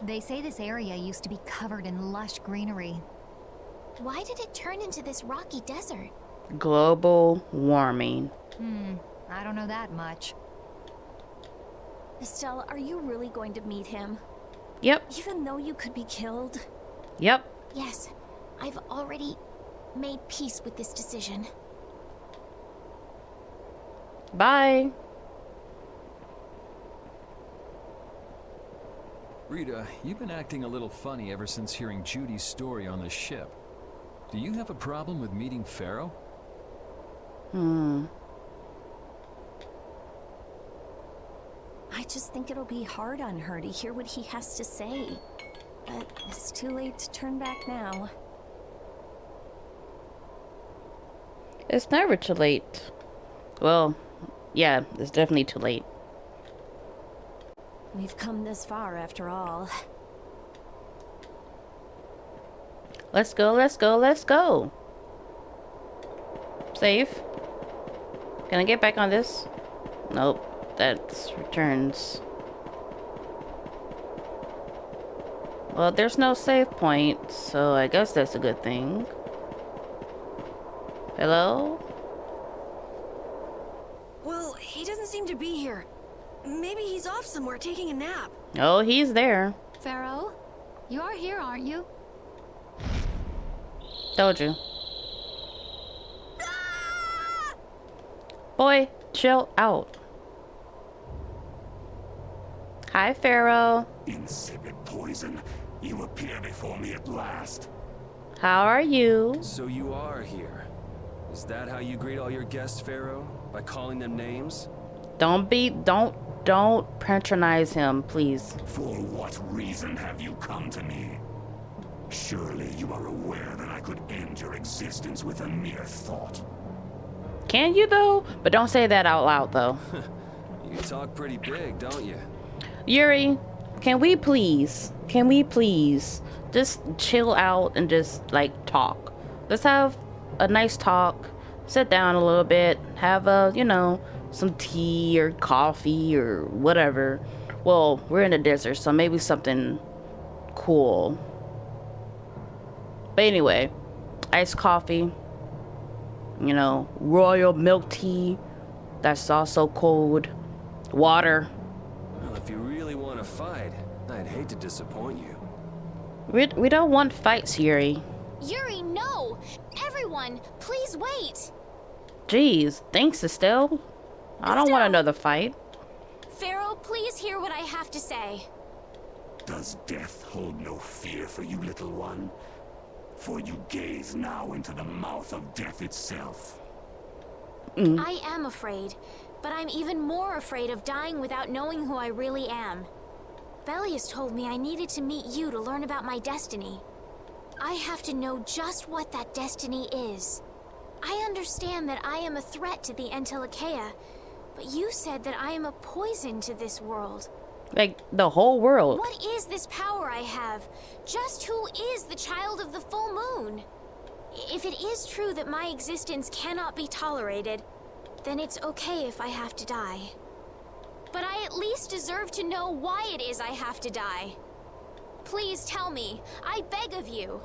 They say this area used to be covered in lush greenery. Why did it turn into this rocky desert? Global warming. I don't know that much. Estelle, are you really going to meet him? Yep. Even though you could be killed? Yep. Yes, I've already made peace with this decision. Bye. Rita, you've been acting a little funny ever since hearing Judy's story on the ship. Do you have a problem with meeting Phaeroh? I just think it'll be hard on her to hear what he has to say. But it's too late to turn back now. It's never too late. Well, yeah, it's definitely too late. We've come this far after all. Let's go, let's go, let's go. Save. Can I get back on this? Nope. That's returns. Well, there's no save point, so I guess that's a good thing. Hello? Well, he doesn't seem to be here. Maybe he's off somewhere taking a nap. Oh, he's there. Phaeroh, you are here, aren't you? Told you. Boy, chill out. Hi, Phaeroh. Insipid poison. You appear before me at last. How are you? So you are here. Is that how you greet all your guests, Phaeroh? By calling them names? Don't patronize him, please. For what reason have you come to me? Surely you are aware that I could end your existence with a mere thought. Can you though? But don't say that out loud though. You talk pretty big, don't you? Yuri, can we please just chill out and just like talk? Let's have a nice talk, sit down a little bit, have a, some tea or coffee or whatever. Well, we're in the desert, so maybe something cool. But anyway, iced coffee, royal milk tea that's also cold, water. Well, if you really want to fight, I'd hate to disappoint you. We don't want fights, Yuri. Yuri, no! Everyone, please wait! Jeez, thanks, Estelle. I don't want another fight. Phaeroh, please hear what I have to say. Does death hold no fear for you, little one? For you gaze now into the mouth of death itself. I am afraid, but I'm even more afraid of dying without knowing who I really am. Belius told me I needed to meet you to learn about my destiny. I have to know just what that destiny is. I understand that I am a threat to the Entelikeia, but you said that I am a poison to this world. Like, the whole world. What is this power I have? Just who is the child of the full moon? If it is true that my existence cannot be tolerated, then it's okay if I have to die. But I at least deserve to know why it is I have to die. Please tell me, I beg of you.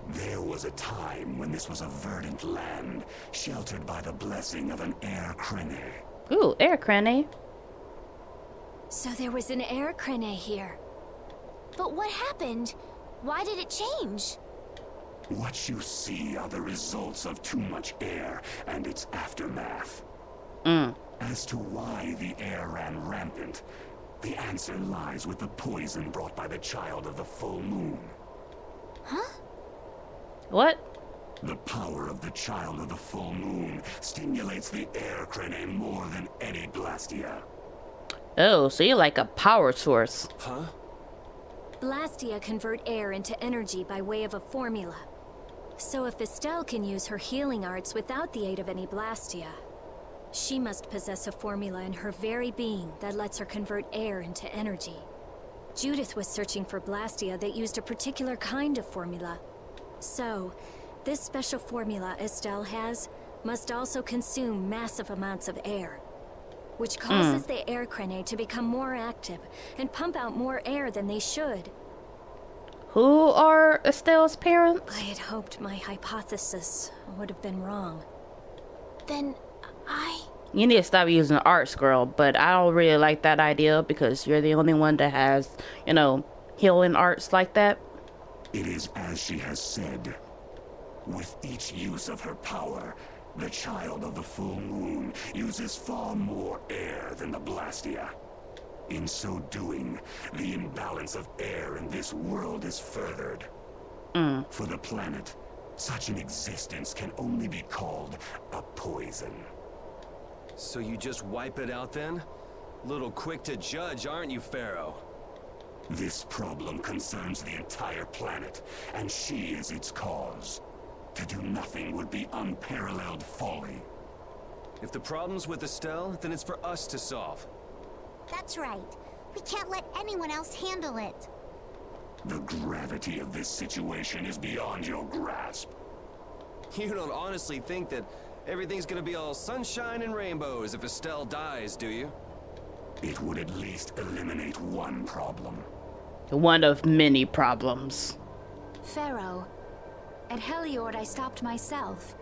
There was a time when this was a verdant land, sheltered by the blessing of an air crene. Ooh, air cranny. So there was an air crane here. But what happened? Why did it change? What you see are the results of too much air and its aftermath. As to why the air ran rampant, the answer lies with the poison brought by the child of the full moon. Huh? What? The power of the child of the full moon stimulates the air crane more than any Blastia. Oh, so you're like a power source. Huh? Blastia convert air into energy by way of a formula. So if Estelle can use her healing arts without the aid of any Blastia, she must possess a formula in her very being that lets her convert air into energy. Judith was searching for Blastia that used a particular kind of formula. So, this special formula Estelle has must also consume massive amounts of air, which causes the air crane to become more active and pump out more air than they should. Who are Estelle's parents? I had hoped my hypothesis would have been wrong. Then You need to stop using arts, girl, but I don't really like that idea because you're the only one that has, you know, healing arts like that. It is as she has said. With each use of her power, the child of the full moon uses far more air than the Blastia. In so doing, the imbalance of air in this world is furthered. For the planet, such an existence can only be called a poison. So you just wipe it out then? Little quick to judge, aren't you, Phaeroh? This problem concerns the entire planet, and she is its cause. To do nothing would be unparalleled folly. If the problem's with Estelle, then it's for us to solve. That's right. We can't let anyone else handle it. The gravity of this situation is beyond your grasp. You don't honestly think that everything's gonna be all sunshine and rainbows if Estelle dies, do you? It would at least eliminate one problem. One of many problems. Phaeroh, at Heliord I stopped myself.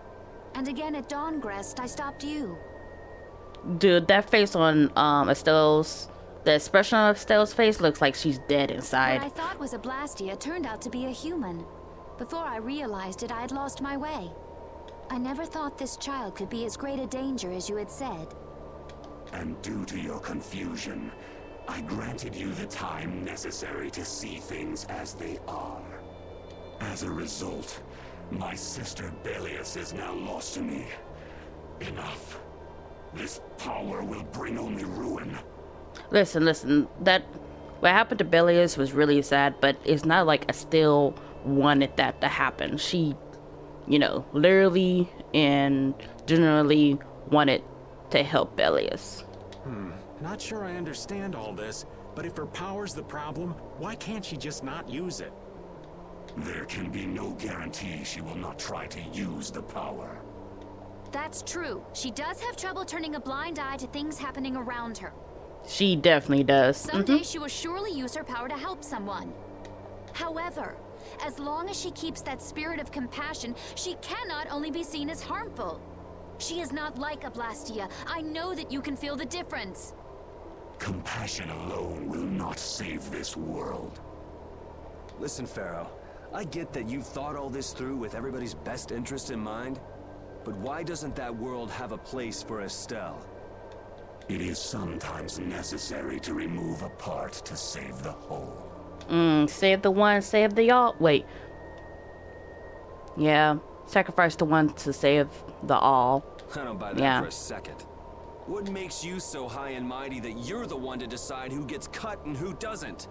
And again at Dawngrest I stopped you. Dude, that face on Estelle's, the expression on Estelle's face looks like she's dead inside. What I thought was a Blastia turned out to be a human. Before I realized it, I had lost my way. I never thought this child could be as great a danger as you had said. And due to your confusion, I granted you the time necessary to see things as they are. As a result, my sister Belius is now lost to me. Enough. This power will bring only ruin. Listen, that what happened to Belius was really sad, but it's not like Estelle wanted that to happen. She, you know, literally and generally wanted to help Belius. Not sure I understand all this, but if her power's the problem, why can't she just not use it? There can be no guarantee she will not try to use the power. That's true. She does have trouble turning a blind eye to things happening around her. She definitely does. Someday she will surely use her power to help someone. However, as long as she keeps that spirit of compassion, she cannot only be seen as harmful. She is not like a Blastia. I know that you can feel the difference. Compassion alone will not save this world. Listen, Phaeroh, I get that you've thought all this through with everybody's best interest in mind, but why doesn't that world have a place for Estelle? It is sometimes necessary to remove a part to save the whole. Save the one, save the all. Wait. Yeah, sacrifice the one to save the all. I don't buy that for a second. What makes you so high and mighty that you're the one to decide who gets cut and who doesn't?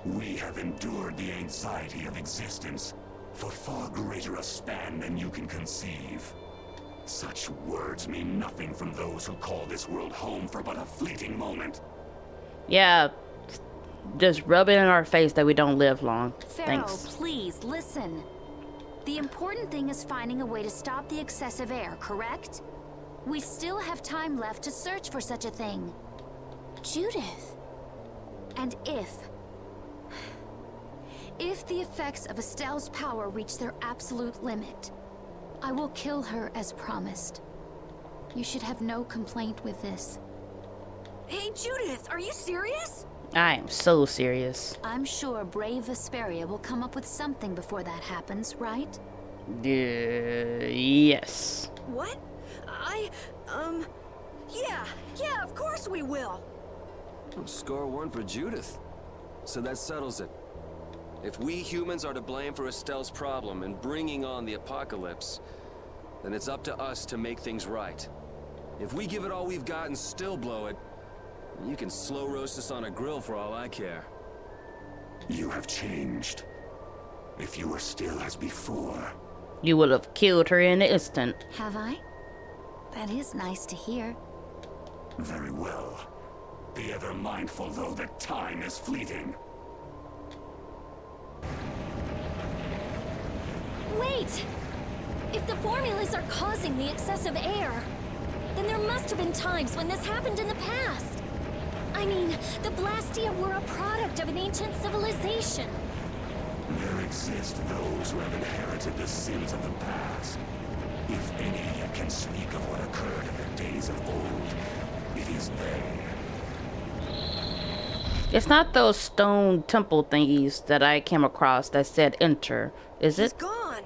We have endured the anxiety of existence for far greater a span than you can conceive. Such words mean nothing from those who call this world home for but a fleeting moment. Yeah, just rub it in our face that we don't live long. Phaeroh, Thanks. please, listen. The important thing is finding a way to stop the excessive air, correct? We still have time left to search for such a thing. Judith. And if the effects of Estelle's power reach their absolute limit, I will kill her as promised. You should have no complaint with this. Hey, Judith, are you serious? I am so serious. I'm sure brave Vesperia will come up with something before that happens, right? Yes. What? Yeah, of course we will. Score one for Judith. So that settles it. If we humans are to blame for Estelle's problem and bringing on the apocalypse, then it's up to us to make things right. If we give it all we've got and still blow it, you can slow roast us on a grill for all I care. You have changed. If you were still as before... You would have killed her in an instant. Have I? That is nice to hear. Very well. Be ever mindful, though, that time is fleeting. Wait! If the formulas are causing the excessive air, then there must have been times when this happened in the past. I mean, the Blastia were a product of an ancient civilization. There exist those who have inherited the sins of the past. If any yet can speak of what occurred in the days of old, it is they. It's not those stone temple thingies that I came across that said enter, is He's it? gone.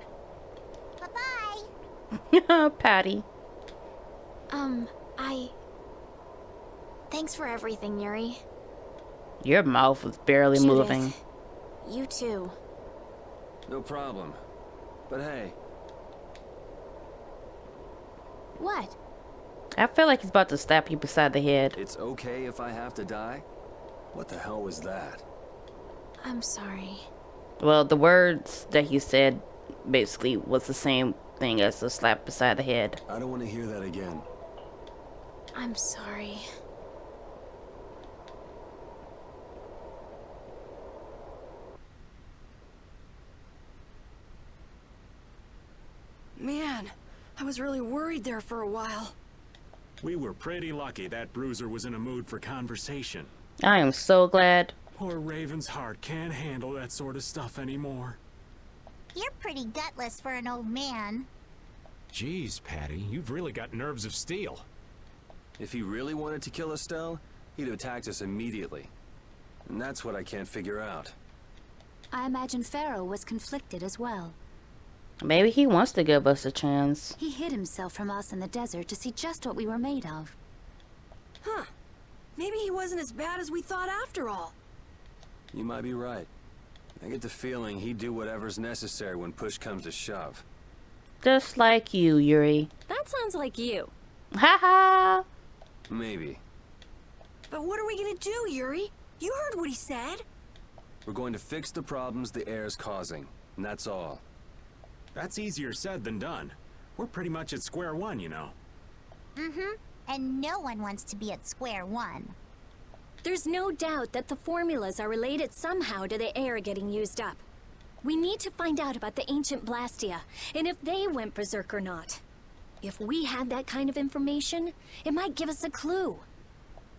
Bye-bye. Patty. Thanks for everything, Yuri. Your mouth was barely Judith, moving. You too. No problem. But hey, What? I feel like he's about to slap you beside the head. it's okay if I have to die? What the hell was that? I'm sorry. Well, the words that he said basically was the same thing as the slap beside the head. I don't want to hear that again. I'm sorry. Man, I was really worried there for a while. We were pretty lucky that bruiser was in a mood for conversation. I am so glad. Poor Raven's heart can't handle that sort of stuff anymore. You're pretty gutless for an old man. Jeez, Patty, you've really got nerves of steel. If he really wanted to kill Estelle, he'd have attacked us immediately. And that's what I can't figure out. I imagine Phaeroh was conflicted as well. Maybe he wants to give us a chance. He hid himself from us in the desert to see just what we were made of. Huh. Maybe he wasn't as bad as we thought after all. You might be right. I get the feeling he'd do whatever's necessary when push comes to shove. Just like you, Yuri. That sounds like you. Haha! Maybe. But what are we gonna do, Yuri? You heard what he said. We're going to fix the problems the air's causing, and that's all. That's easier said than done. We're pretty much at square one, you know. Mm-hmm. And no one wants to be at square one. There's no doubt that the formulas are related somehow to the air getting used up. We need to find out about the ancient Blastia, and if they went berserk or not. If we had that kind of information, it might give us a clue.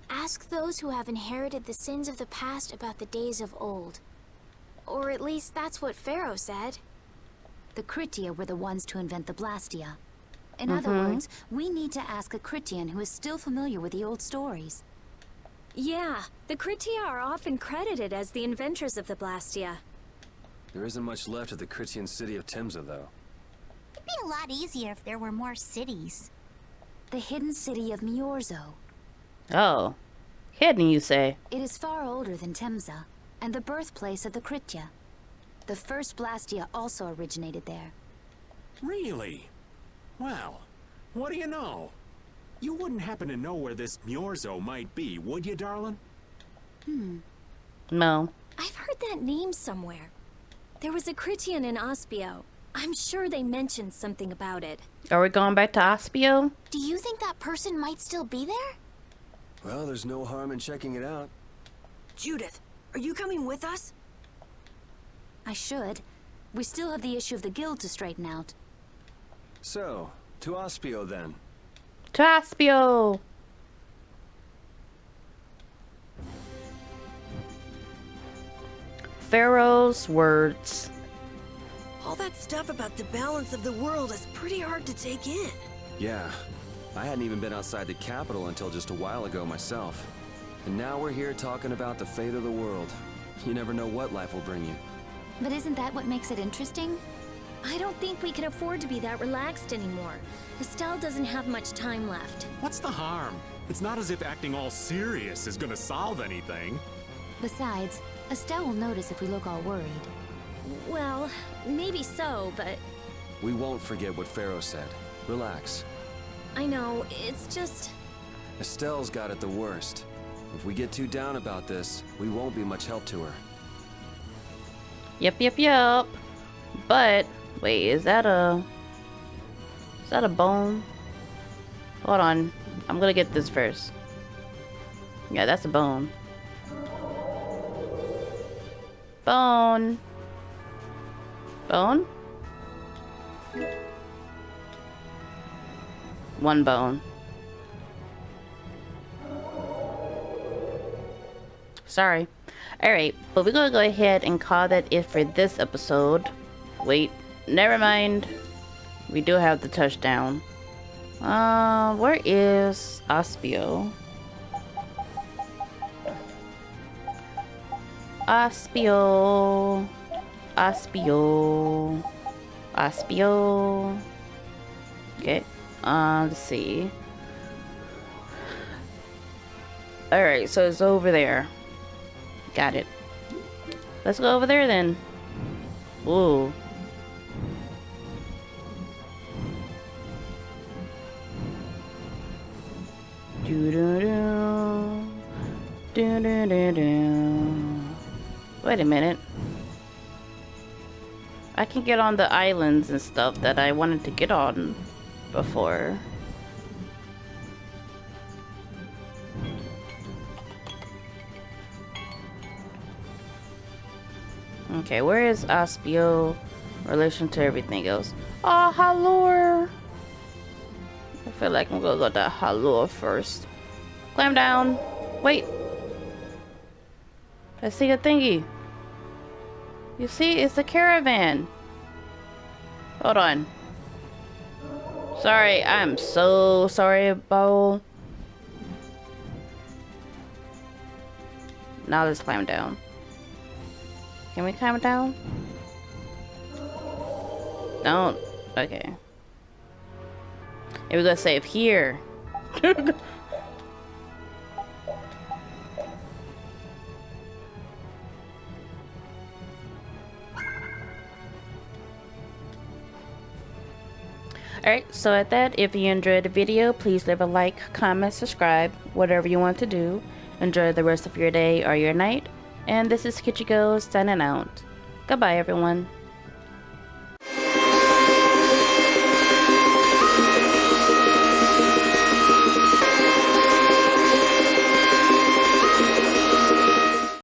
Ask those who have inherited the sins of the past about the days of old. Or at least that's what Phaeroh said. The Critia were the ones to invent the Blastia. In other words, we need to ask a Critian who is still familiar with the old stories. Yeah, the Critia are often credited as the inventors of the Blastia. There isn't much left of the Critian city of Temza, though. It'd be a lot easier if there were more cities. The hidden city of Miorzo. Oh. Hidden, you say? It is far older than Temza, and the birthplace of the Critia. The first Blastia also originated there. Really? Well, what do you know? You wouldn't happen to know where this Miorzo might be, would you, darling? No. I've heard that name somewhere. There was a Critian in Ospio. I'm sure they mentioned something about it. Are we going back to Ospio? Do you think that person might still be there? Well, there's no harm in checking it out. Judith, are you coming with us? I should. We still have the issue of the guild to straighten out. So, to Ospio then. To Ospio! Phaeroh's words. All that stuff about the balance of the world is pretty hard to take in. Yeah. I hadn't even been outside the capital until just a while ago myself. And now we're here talking about the fate of the world. You never know what life will bring you. But isn't that what makes it interesting? I don't think we can afford to be that relaxed anymore. Estelle doesn't have much time left. What's the harm? It's not as if acting all serious is gonna solve anything. Besides, Estelle will notice if we look all worried. Well, maybe so, but We won't forget what Phaeroh said. Relax. I know, it's just... Estelle's got it the worst. If we get too down about this, we won't be much help to her. Yep. But wait, is that a bone? Hold on. I'm gonna get this first. Yeah, that's a bone. Bone. Bone? One bone. Sorry. Alright, but we're gonna go ahead and call that it for this episode. Wait, never mind. We do have the touchdown. Where is Aspio? Aspio. Okay, let's see. Alright, so it's over there. Got it. Let's go over there then. Ooh. Wait a minute. I can get on the islands and stuff that I wanted to get on before. Okay, where is Aspio in relation to everything else? Oh, Halor! I feel like I'm gonna go to Halor first. Climb down. Wait. I see a thingy. You see, it's a caravan. Hold on. Sorry, I'm so sorry, Bowl. Now let's climb down. Can we climb down? Don't. Okay. And we're gonna save here. Alright, so at that, if you enjoyed the video, please leave a like, comment, subscribe, whatever you want to do. Enjoy the rest of your day or your night. And this is Kichigo signing out. Goodbye, everyone.